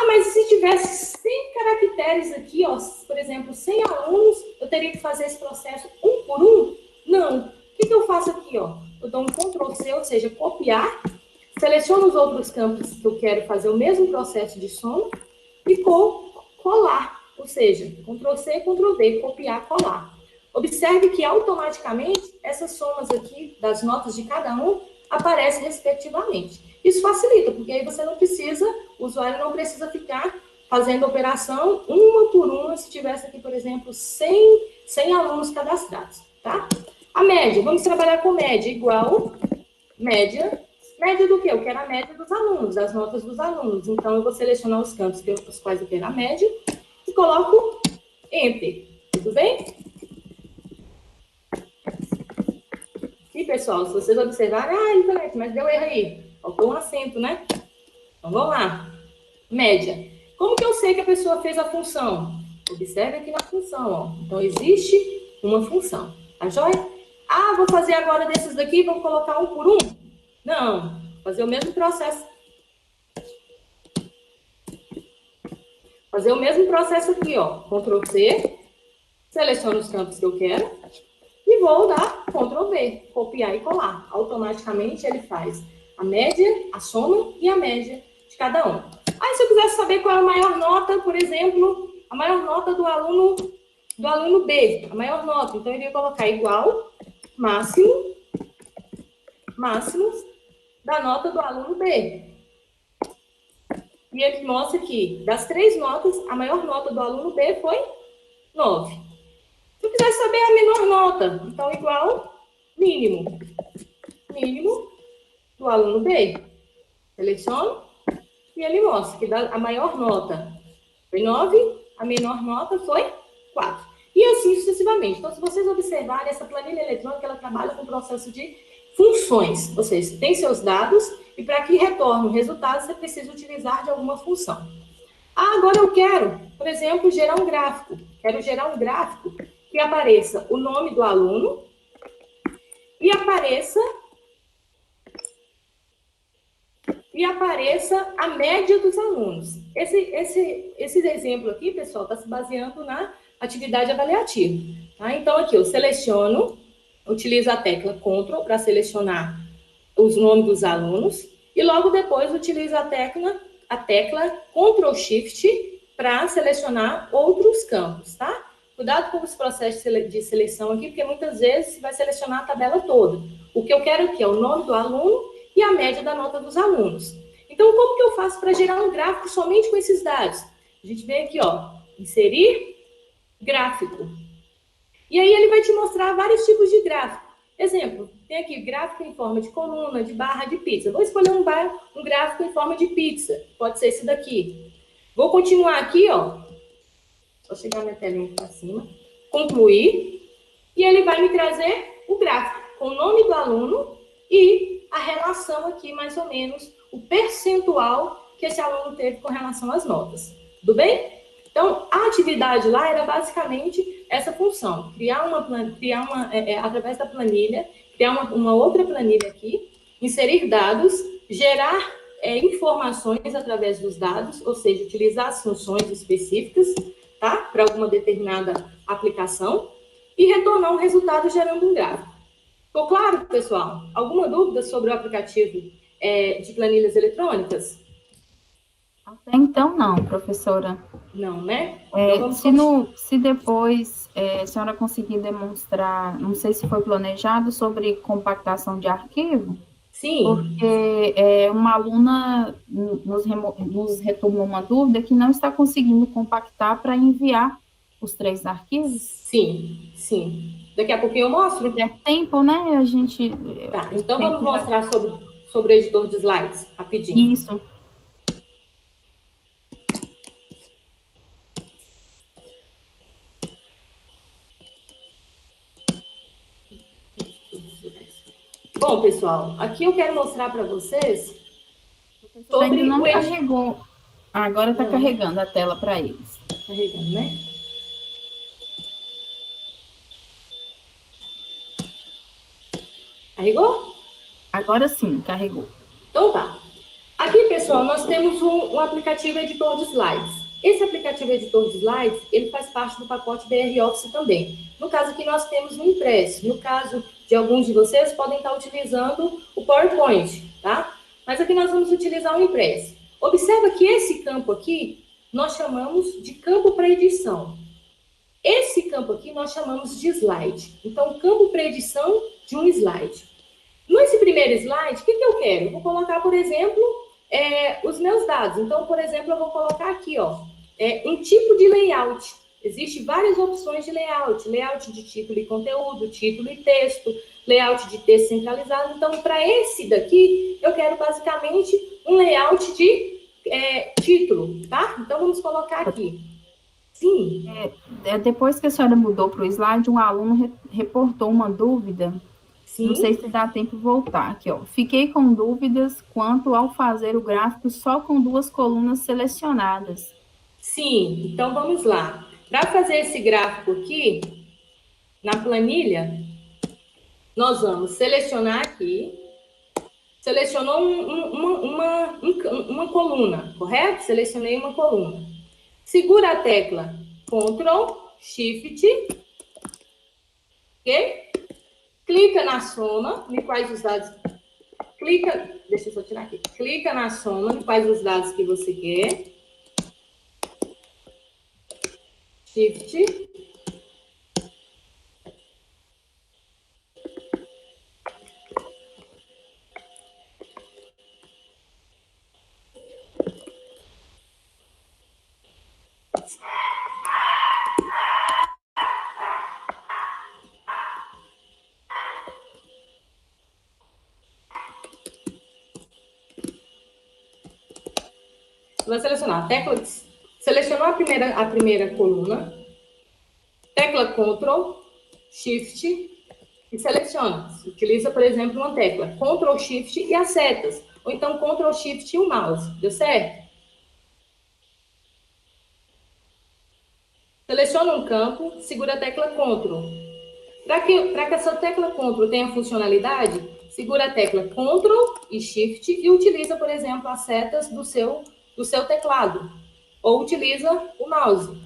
Mas se tivesse 100 caracteres aqui, ó, por exemplo, 100 alunos, eu teria que fazer esse processo um por um? Não. O que eu faço aqui, ó? Eu dou um Ctrl+C, ou seja, copiar, seleciono os outros campos que eu quero fazer o mesmo processo de soma e colar seja, Ctrl+C, Ctrl+V, copiar, colar. Observe que automaticamente essas somas aqui das notas de cada um aparecem respectivamente. Isso facilita, porque aí você não precisa, o usuário não precisa ficar fazendo a operação uma por uma, se tivesse aqui, por exemplo, 100 alunos cadastrados, tá? A média, vamos trabalhar com média, igual média. Média do quê? Eu quero a média dos alunos, das notas dos alunos. Então, eu vou selecionar os campos os quais eu quero a média e coloco Enter. Tudo bem? E, pessoal, se vocês observarem, Nicolete, mas deu erro aí. Faltou um acento, né? Então, vamos lá. Média. Como que eu sei que a pessoa fez a função? Observe aqui na função, ó. Então, existe uma função. Tá joia? Ah, vou fazer agora desses daqui, vou colocar um por um? Não. Vou fazer o mesmo processo. Fazer o mesmo processo aqui, ó. Ctrl+C, seleciono os campos que eu quero e vou dar Ctrl+V, copiar e colar. Automaticamente ele faz a média, a soma e a média de cada um. Aí, se eu quisesse saber qual é a maior nota, por exemplo, a maior nota do aluno B, a maior nota, então eu iria colocar igual, máximo da nota do aluno B. E ele mostra que, das 3 notas, a maior nota do aluno B foi 9. Se eu quiser saber a menor nota, então igual, mínimo do aluno B. Seleciono e ele mostra que a maior nota foi 9, a menor nota foi 4. E assim sucessivamente. Então, se vocês observarem, essa planilha eletrônica, ela trabalha com o processo de funções. Ou seja, tem seus dados e para que retorne o resultado, você precisa utilizar de alguma função. Ah, agora eu quero, por exemplo, gerar um gráfico. Quero gerar um gráfico que apareça o nome do aluno e apareça a média dos alunos. Esse exemplo aqui, pessoal, está se baseando na atividade avaliativa. Tá? Então, aqui eu seleciono, utilizo a tecla Ctrl para selecionar os nomes dos alunos e logo depois utilizo a tecla Ctrl+Shift para selecionar outros campos, tá? Cuidado com os processos de seleção aqui, porque muitas vezes você vai selecionar a tabela toda. O que eu quero aqui é o nome do aluno e a média da nota dos alunos. Então, como que eu faço para gerar um gráfico somente com esses dados? A gente vem aqui, ó, inserir gráfico. E aí ele vai te mostrar vários tipos de gráfico. Exemplo, tem aqui gráfico em forma de coluna, de barra, de pizza. Vou escolher um gráfico em forma de pizza. Pode ser esse daqui. Vou continuar aqui, ó. Só chegar minha telinha para cima. Concluir. E ele vai me trazer o gráfico com o nome do aluno e a relação aqui, mais ou menos, o percentual que esse aluno teve com relação às notas. Tudo bem? Então, a atividade lá era basicamente essa função. Através da planilha, criar uma outra planilha aqui, inserir dados, gerar informações através dos dados, ou seja, utilizar as funções específicas, tá? Para alguma determinada aplicação, e retornar um resultado gerando um gráfico. Ficou claro, pessoal? Alguma dúvida sobre o aplicativo de planilhas eletrônicas? Até então, não, professora. Não, né? Se depois a senhora conseguir demonstrar, não sei se foi planejado, sobre compactação de arquivo. Sim. Porque uma aluna nos retornou uma dúvida que não está conseguindo compactar para enviar os 3 arquivos. Sim, sim. Daqui a pouquinho eu mostro. É tempo, né? A gente... Tá, então vamos mostrar sobre o editor de slides, rapidinho. Isso. Bom, pessoal, aqui eu quero mostrar para vocês sobre ainda não carregou. Agora está carregando a tela para eles. Carregando, né? Carregou? Agora sim, carregou. Então tá. Aqui, pessoal, nós temos um aplicativo editor de slides. Esse aplicativo editor de slides, ele faz parte do pacote BR Office também. No caso aqui, nós temos um impresso. No caso de alguns de vocês, podem estar utilizando o PowerPoint, tá? Mas aqui nós vamos utilizar o impresso. Observa que esse campo aqui, nós chamamos de campo para edição. Esse campo aqui nós chamamos de slide. Então, campo para edição de um slide. Nesse primeiro slide, o que eu quero? Eu vou colocar, por exemplo, os meus dados. Então, por exemplo, eu vou colocar aqui, ó, um tipo de layout. Existem várias opções de layout. Layout de título e conteúdo, título e texto, layout de texto centralizado. Então, para esse daqui, eu quero basicamente um layout de título, tá? Então, vamos colocar aqui. Sim. Depois que a senhora mudou para o slide, um aluno reportou uma dúvida. Sim. Não sei se dá tempo de voltar aqui, ó. Fiquei com dúvidas quanto ao fazer o gráfico só com 2 colunas selecionadas. Sim, então vamos lá. Para fazer esse gráfico aqui, na planilha, nós vamos selecionar aqui. Selecionou uma coluna, correto? Selecionei uma coluna. Segura a tecla Ctrl, Shift, ok? Clica na soma, me faz os dados. Deixa eu só tirar aqui. Clica na soma, me faz os dados que você quer. Shift. Vai selecionar a tecla, selecionou a primeira coluna, tecla Ctrl, Shift e seleciona. Utiliza, por exemplo, uma tecla Ctrl, Shift e as setas, ou então Ctrl, Shift e o mouse, deu certo? Seleciona um campo, segura a tecla Ctrl. Para que essa tecla Ctrl tenha funcionalidade, segura a tecla Ctrl e Shift e utiliza, por exemplo, as setas do seu teclado, ou utiliza o mouse,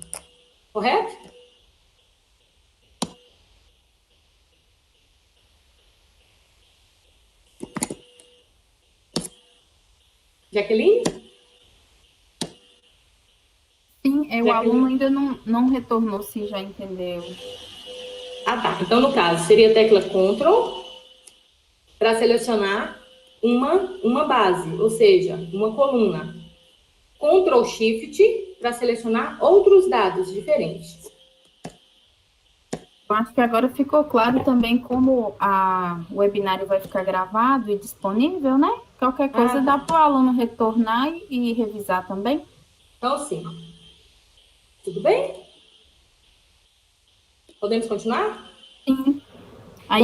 correto? Jaqueline? Sim, o aluno ainda não retornou, se já entendeu. Ah, tá. Então, no caso, seria a tecla Ctrl para selecionar uma base, ou seja, uma coluna. Ctrl Shift para selecionar outros dados diferentes. Eu acho que agora ficou claro também como o webinário vai ficar gravado e disponível, né? Qualquer coisa dá para o aluno retornar e revisar também. Então, sim. Tudo bem? Podemos continuar? Sim. Aí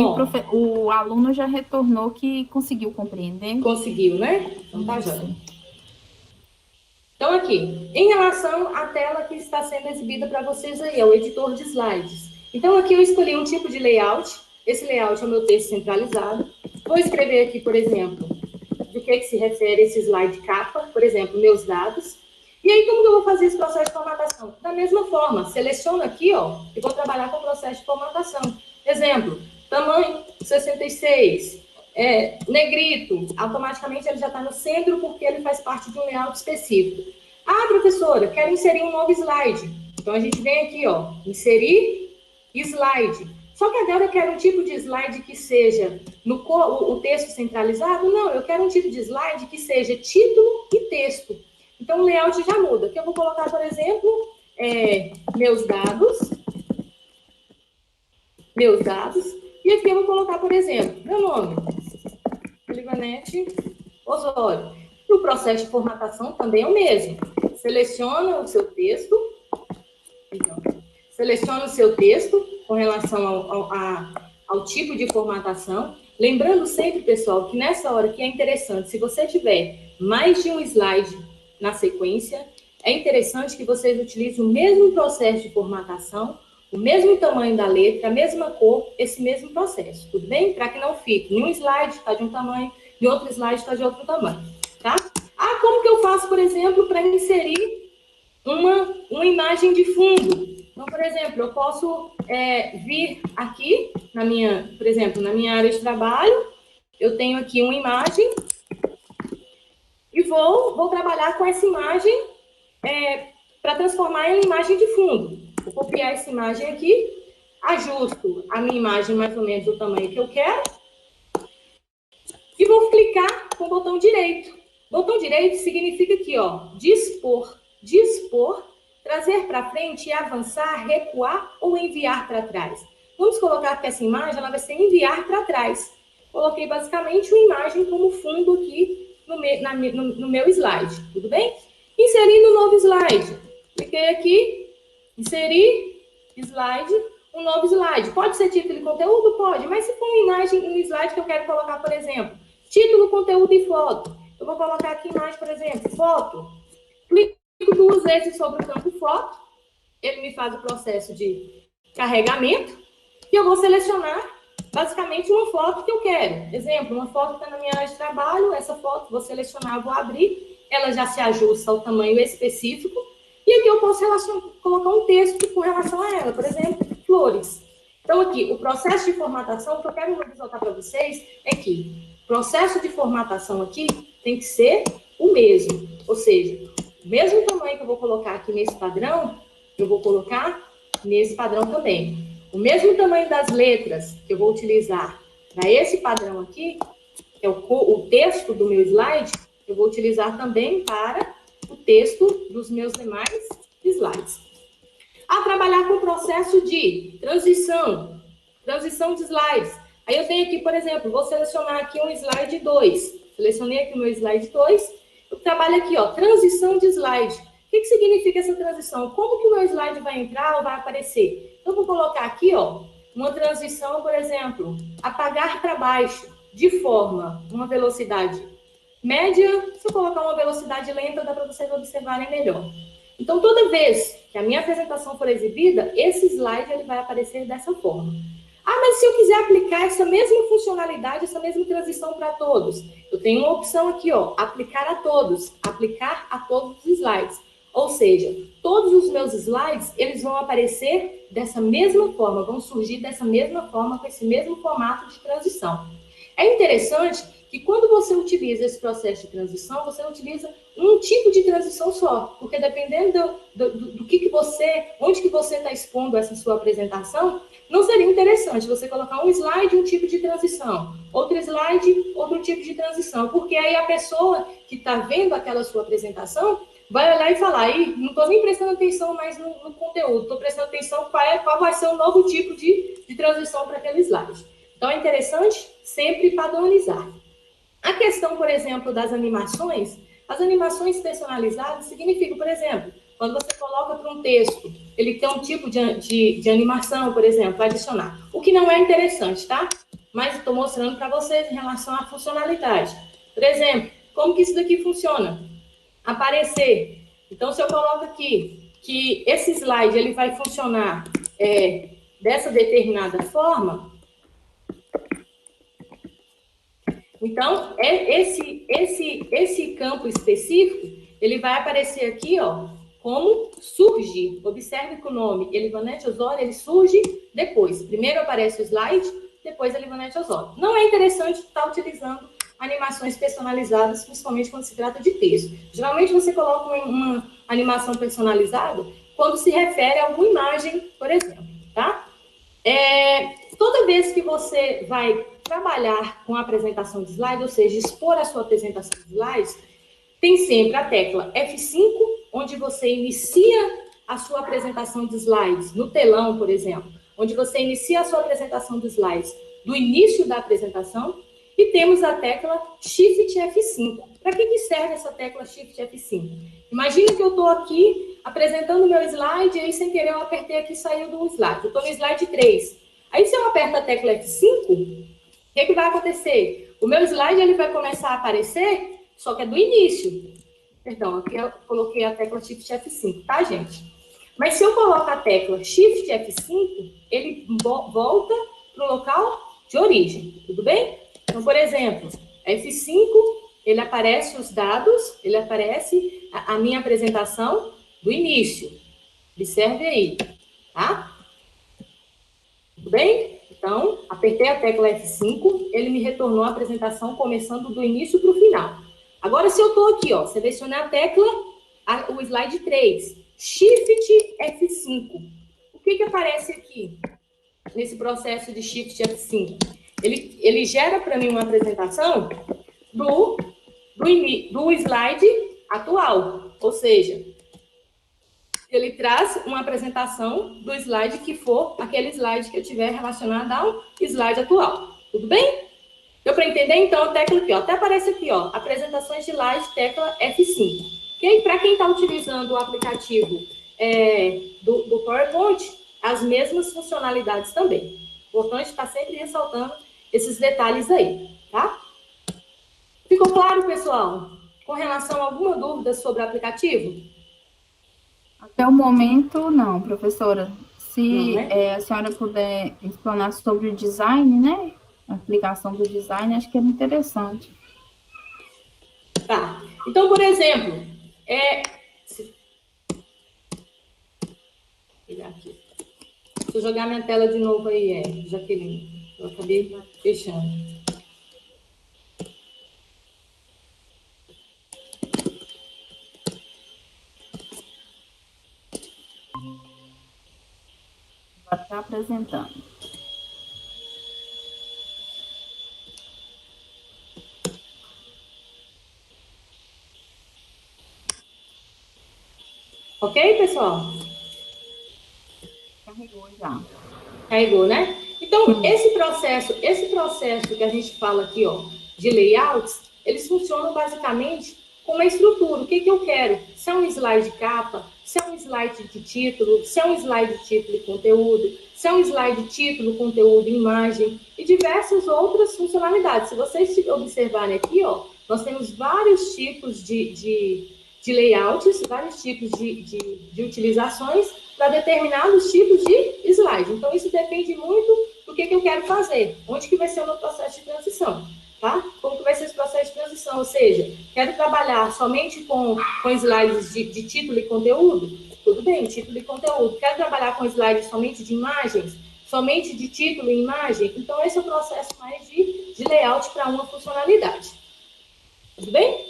o aluno já retornou que conseguiu compreender. Conseguiu, né? Então tá jóia. Então, aqui, em relação à tela que está sendo exibida para vocês aí, é o editor de slides. Então, aqui eu escolhi um tipo de layout. Esse layout é o meu texto centralizado. Vou escrever aqui, por exemplo, do que se refere esse slide capa, por exemplo, meus dados. E aí, como que eu vou fazer esse processo de formatação? Da mesma forma, seleciono aqui, ó, e vou trabalhar com o processo de formatação. Exemplo, tamanho 66, negrito, automaticamente ele já está no centro porque ele faz parte de um layout específico. Ah, professora, quero inserir um novo slide. Então, a gente vem aqui, ó, inserir slide. Só que agora eu quero um tipo de slide que seja o texto centralizado? Não, eu quero um tipo de slide que seja título e texto. Então, o layout já muda. Aqui eu vou colocar, por exemplo, meus dados. E aqui eu vou colocar, por exemplo, meu nome, Livanete Osório. E o processo de formatação também é o mesmo. Seleciona o seu texto. Então, seleciona o seu texto com relação ao tipo de formatação. Lembrando sempre, pessoal, que nessa hora que é interessante, se você tiver mais de um slide na sequência, é interessante que vocês utilizem o mesmo processo de formatação, o mesmo tamanho da letra, a mesma cor, esse mesmo processo, tudo bem? Para que não fique em um slide está de um tamanho, em outro slide está de outro tamanho, tá? Ah, como que eu faço, por exemplo, para inserir uma imagem de fundo? Então, por exemplo, eu posso vir aqui, por exemplo, na minha área de trabalho, eu tenho aqui uma imagem e vou trabalhar com essa imagem para transformar em imagem de fundo. Vou copiar essa imagem aqui, ajusto a minha imagem mais ou menos do tamanho que eu quero e vou clicar com o botão direito. Botão direito significa aqui, ó, dispor, trazer para frente e avançar, recuar ou enviar para trás. Vamos colocar que essa imagem ela vai ser enviar para trás. Coloquei basicamente uma imagem como fundo aqui no meu slide, tudo bem? Inserindo um novo slide. Cliquei aqui, inserir slide, um novo slide. Pode ser título e conteúdo? Pode, mas se for uma imagem, um slide que eu quero colocar, por exemplo, título, conteúdo e foto. Eu vou colocar aqui imagem, por exemplo, foto. Clico 2 vezes sobre o campo foto. Ele me faz o processo de carregamento. E eu vou selecionar, basicamente, uma foto que eu quero. Exemplo, uma foto que está na minha área de trabalho. Essa foto, vou selecionar, vou abrir. Ela já se ajusta ao tamanho específico. E aqui eu posso colocar um texto com relação a ela. Por exemplo, flores. Então, aqui, o processo de formatação, o que eu quero ressaltar para vocês é que o processo de formatação aqui tem que ser o mesmo. Ou seja, o mesmo tamanho que eu vou colocar aqui nesse padrão, eu vou colocar nesse padrão também. O mesmo tamanho das letras que eu vou utilizar para esse padrão aqui, que é o texto do meu slide, eu vou utilizar também para o texto dos meus demais slides. A trabalhar com o processo de transição de slides. Aí eu tenho aqui, por exemplo, vou selecionar aqui um slide 2. Selecionei aqui o meu slide 2. Eu trabalho aqui, ó, transição de slide. O que significa essa transição? Como que o meu slide vai entrar ou vai aparecer? Então, eu vou colocar aqui, ó, uma transição, por exemplo, apagar para baixo, de forma, uma velocidade média. Se eu colocar uma velocidade lenta, dá para vocês observarem melhor. Então, toda vez que a minha apresentação for exibida, esse slide ele vai aparecer dessa forma. Ah, mas se eu quiser aplicar essa mesma funcionalidade, essa mesma transição para todos, eu tenho uma opção aqui, ó, aplicar a todos os slides. Ou seja, todos os meus slides, eles vão aparecer dessa mesma forma, vão surgir dessa mesma forma, com esse mesmo formato de transição. É interessante que quando você utiliza esse processo de transição, você utiliza um tipo de transição só, porque dependendo do que você, onde que você está expondo essa sua apresentação, não seria interessante você colocar um slide, um tipo de transição, outro slide, outro tipo de transição, porque aí a pessoa que está vendo aquela sua apresentação vai olhar e falar, aí não estou nem prestando atenção mais no conteúdo, estou prestando atenção qual vai ser o novo tipo de transição para aquele slide. Então, é interessante sempre padronizar. A questão, por exemplo, das animações, as animações personalizadas significam, por exemplo, quando você coloca para um texto, ele tem um tipo de animação, por exemplo, adicionar. O que não é interessante, tá? Mas estou mostrando para vocês em relação à funcionalidade. Por exemplo, como que isso daqui funciona? Aparecer. Então, se eu coloco aqui que esse slide ele vai funcionar dessa determinada forma, então, esse campo específico, ele vai aparecer aqui, ó, como surgir. Observe que o nome Elivanete Osório, ele surge depois. Primeiro aparece o slide, depois Elivanete Osório. Não é interessante estar utilizando animações personalizadas, principalmente quando se trata de texto. Geralmente, você coloca uma animação personalizada quando se refere a alguma imagem, por exemplo, tá? Toda vez que você vai trabalhar com a apresentação de slides, ou seja, expor a sua apresentação de slides, tem sempre a tecla F5, onde você inicia a sua apresentação de slides no telão, por exemplo, onde você inicia a sua apresentação de slides do início da apresentação, e temos a tecla Shift F5. Para que serve essa tecla Shift F5? Imagina que eu estou aqui apresentando o meu slide, e aí sem querer eu apertei aqui e saiu do slide. Eu estou no slide 3. Aí se eu aperto a tecla F5, o que vai acontecer? O meu slide ele vai começar a aparecer, só que é do início. Perdão, aqui eu coloquei a tecla Shift F5, tá, gente? Mas se eu coloco a tecla Shift F5, ele volta para o local de origem, tudo bem? Então, por exemplo, F5, ele aparece os dados, ele aparece a minha apresentação do início. Observe aí, tá? Tudo bem? Então, apertei a tecla F5, ele me retornou a apresentação começando do início para o final. Agora, se eu estou aqui, ó, selecionei a tecla, o slide 3. Shift F5. O que aparece aqui nesse processo de Shift F5? Ele gera para mim uma apresentação do slide atual, ou seja, ele traz uma apresentação do slide que for aquele slide que eu tiver relacionado ao slide atual. Tudo bem? Deu para entender? Então, a tecla aqui, ó, até aparece aqui, ó, apresentações de slide, tecla F5. Okay? Para quem está utilizando o aplicativo do PowerPoint, as mesmas funcionalidades também. Importante estar sempre ressaltando esses detalhes aí, tá? Ficou claro, pessoal? Com relação a alguma dúvida sobre o aplicativo? Até o momento, não, professora. Se Não, né? a senhora puder explanar sobre o design, né? A aplicação do design, acho que é interessante. Tá. Então, por exemplo, deixa eu jogar minha tela de novo aí, Jaqueline. Eu acabei fechando. Já está apresentando. Ok, pessoal? Carregou já. Carregou, né? Então, esse processo que a gente fala aqui, ó, de layouts, eles funcionam basicamente com uma estrutura. O que eu quero? Se é um slide capa, se é um slide de título, se é um slide de título e conteúdo, se é um slide de título, conteúdo, imagem e diversas outras funcionalidades. Se vocês observarem aqui, ó, nós temos vários tipos de layouts, vários tipos de utilizações para determinados tipos de slide. Então, isso depende muito do que eu quero fazer, onde que vai ser o meu processo de transição, tá? Como que vai ser esse processo de transição, ou seja, quero trabalhar somente com slides de título e conteúdo? Tudo bem, título e conteúdo. Quero trabalhar com slides somente de imagens? Somente de título e imagem? Então, esse é o processo mais de layout para uma funcionalidade. Tudo bem?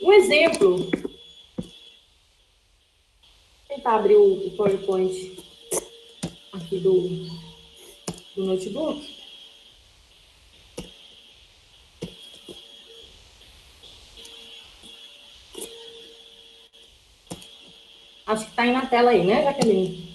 Um exemplo. Vou tentar abrir o PowerPoint aqui do notebook. Acho que está aí na tela aí, né, Jaqueline?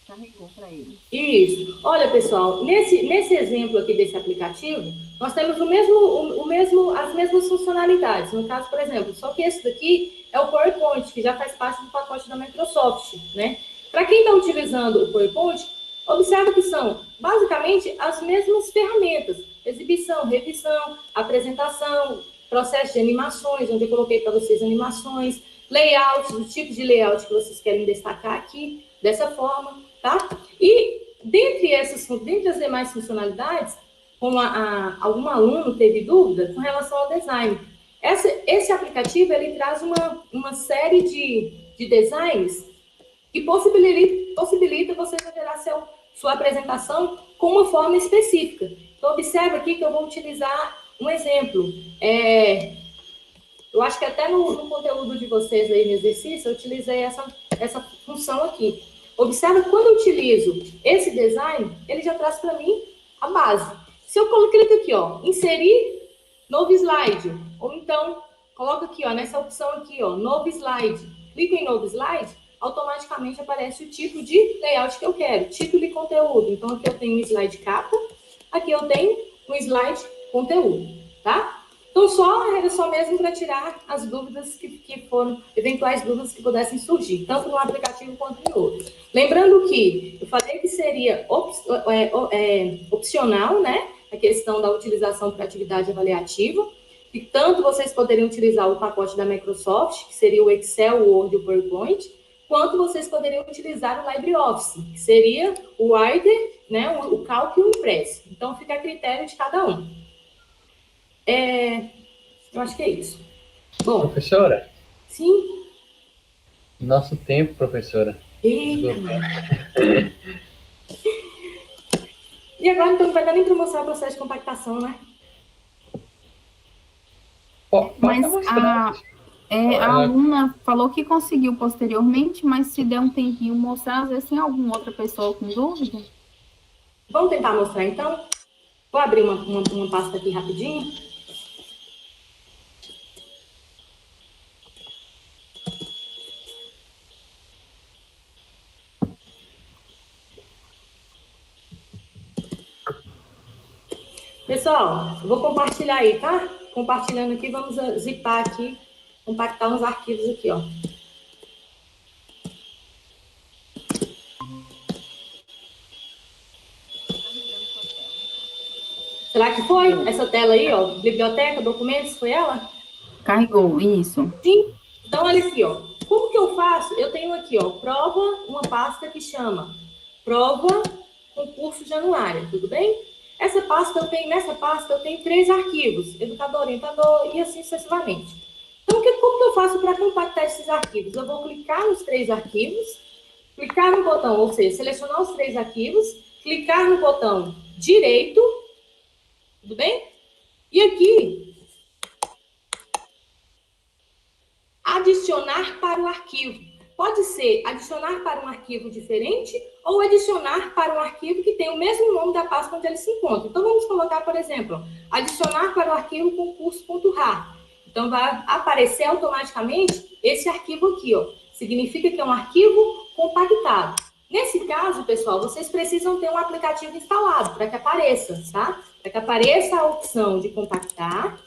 Carregou para ele. Isso. Olha, pessoal, nesse exemplo aqui desse aplicativo, nós temos as mesmas funcionalidades. No caso, por exemplo, só que esse daqui é o PowerPoint, que já faz parte do pacote da Microsoft, né? Para quem está utilizando o PowerPoint, observa que são basicamente as mesmas ferramentas: exibição, revisão, apresentação, processo de animações, onde eu coloquei para vocês animações, layouts, os tipos de layout que vocês querem destacar aqui, dessa forma, tá? E dentre as demais funcionalidades, como algum aluno teve dúvida com relação ao design, esse aplicativo ele traz uma série de designs que possibilita você gerar sua apresentação com uma forma específica. Então, observa aqui que eu vou utilizar um exemplo. Eu acho que até no conteúdo de vocês aí no exercício, eu utilizei essa função aqui. Observa que quando eu utilizo esse design, ele já traz para mim a base. Se eu clico aqui, ó, inserir novo slide, ou então coloco aqui, ó, nessa opção aqui, ó, novo slide. Clico em novo slide, automaticamente aparece o tipo de layout que eu quero, título e conteúdo. Então, aqui eu tenho um slide capa, aqui eu tenho um slide conteúdo, tá? Então, era só mesmo para tirar as dúvidas que foram, eventuais dúvidas que pudessem surgir, tanto no aplicativo quanto em outros. Lembrando que eu falei que seria opcional, né, a questão da utilização para atividade avaliativa, e tanto vocês poderiam utilizar o pacote da Microsoft, que seria o Excel, o Word e o PowerPoint, quanto vocês poderiam utilizar o LibreOffice, que seria o Word, né, o Calc e o Impress. Então, fica a critério de cada um. Eu acho que é isso. Bom, professora? Sim. Nosso tempo, professora. Eita. E agora, então, não vai dar nem para mostrar o processo de compactação, né? Pode Mas mostrar. a aluna falou que conseguiu posteriormente, mas se der um tempinho mostrar, às vezes tem alguma outra pessoa com dúvida. Vamos tentar mostrar, então? Vou abrir uma pasta aqui rapidinho. Pessoal, eu vou compartilhar aí, tá? Compartilhando aqui, vamos zipar aqui, compactar uns arquivos aqui, ó. Será que foi? Essa tela aí, ó, biblioteca, documentos, foi ela? Carregou, isso. Sim. Então, olha aqui, ó. Como que eu faço? Eu tenho aqui, ó, prova, uma pasta que chama prova concurso de anuário, tudo bem? Nessa pasta eu tenho 3 arquivos, educador, orientador e assim sucessivamente. Então, como que eu faço para compactar esses arquivos? Eu vou clicar nos 3 arquivos, clicar no botão, ou seja, selecionar os 3 arquivos, clicar no botão direito, tudo bem? E aqui, adicionar para o arquivo. Pode ser adicionar para um arquivo diferente ou adicionar para um arquivo que tem o mesmo nome da pasta onde ele se encontra. Então, vamos colocar, por exemplo, adicionar para o arquivo concurso.rar. Então, vai aparecer automaticamente esse arquivo aqui, ó. Significa que é um arquivo compactado. Nesse caso, pessoal, vocês precisam ter um aplicativo instalado para que apareça, tá? Para que apareça a opção de compactar,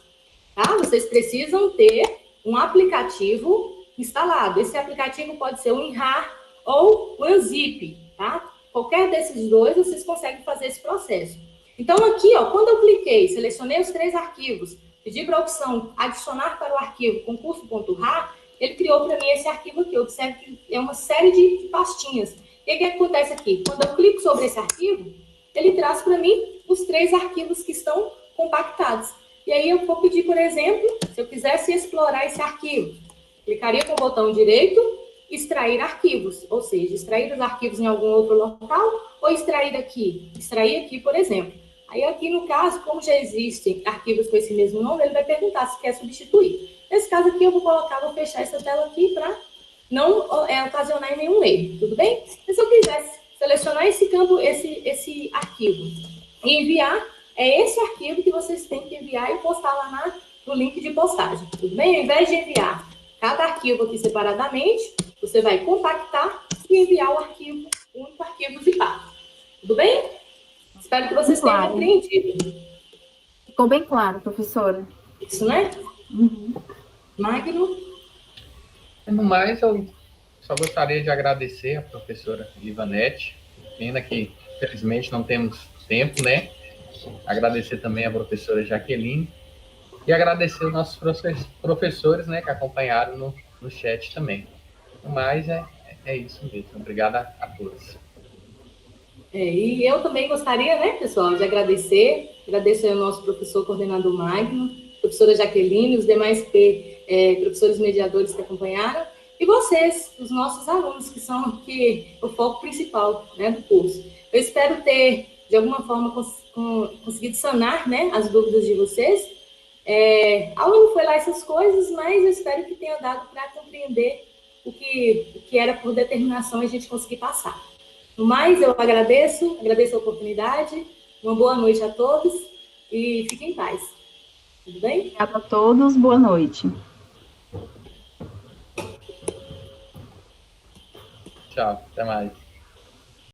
tá? Vocês precisam ter um aplicativo instalado. Esse aplicativo pode ser o WinRAR ou o Unzip, tá? Qualquer desses dois, vocês conseguem fazer esse processo. Então, aqui, ó, quando eu cliquei, selecionei os 3 arquivos, pedi para a opção adicionar para o arquivo concurso.rar, ele criou para mim esse arquivo aqui. Observe que é uma série de pastinhas. E o que acontece aqui? Quando eu clico sobre esse arquivo, ele traz para mim os 3 arquivos que estão compactados. E aí eu vou pedir, por exemplo, se eu quisesse explorar esse arquivo, clicaria com o botão direito, extrair arquivos, ou seja, extrair os arquivos em algum outro local ou extrair aqui, por exemplo. Aí aqui no caso, como já existem arquivos com esse mesmo nome, ele vai perguntar se quer substituir. Nesse caso aqui eu vou fechar essa tela aqui para não ocasionar em nenhum erro, tudo bem? Mas se eu quisesse selecionar esse campo, esse arquivo e enviar, é esse arquivo que vocês têm que enviar e postar lá no link de postagem, tudo bem? Ao invés de enviar cada arquivo aqui separadamente, você vai compactar e enviar o único arquivo zipado. Tudo bem? Espero que vocês tenham compreendido. Ficou bem claro, professora. Isso, né? Uhum. Magno? No mais, eu só gostaria de agradecer a professora Ivanete. Pena que, infelizmente, não temos tempo, né? Agradecer também a professora Jaqueline. E agradecer os nossos professores, né, que acompanharam no chat também. Mas é isso mesmo. Obrigado a todos. E eu também gostaria, né, pessoal, de agradecer ao nosso professor coordenador Magno, professora Jaqueline, os demais professores mediadores que acompanharam, e vocês, os nossos alunos, que são aqui o foco principal, né, do curso. Eu espero ter, de alguma forma, conseguido sanar, né, as dúvidas de vocês. A aula não foi lá essas coisas, mas eu espero que tenha dado para compreender o que era por determinação a gente conseguir passar. No mais, eu agradeço a oportunidade, uma boa noite a todos e fiquem em paz. Tudo bem? Obrigada a todos, boa noite. Tchau, até mais.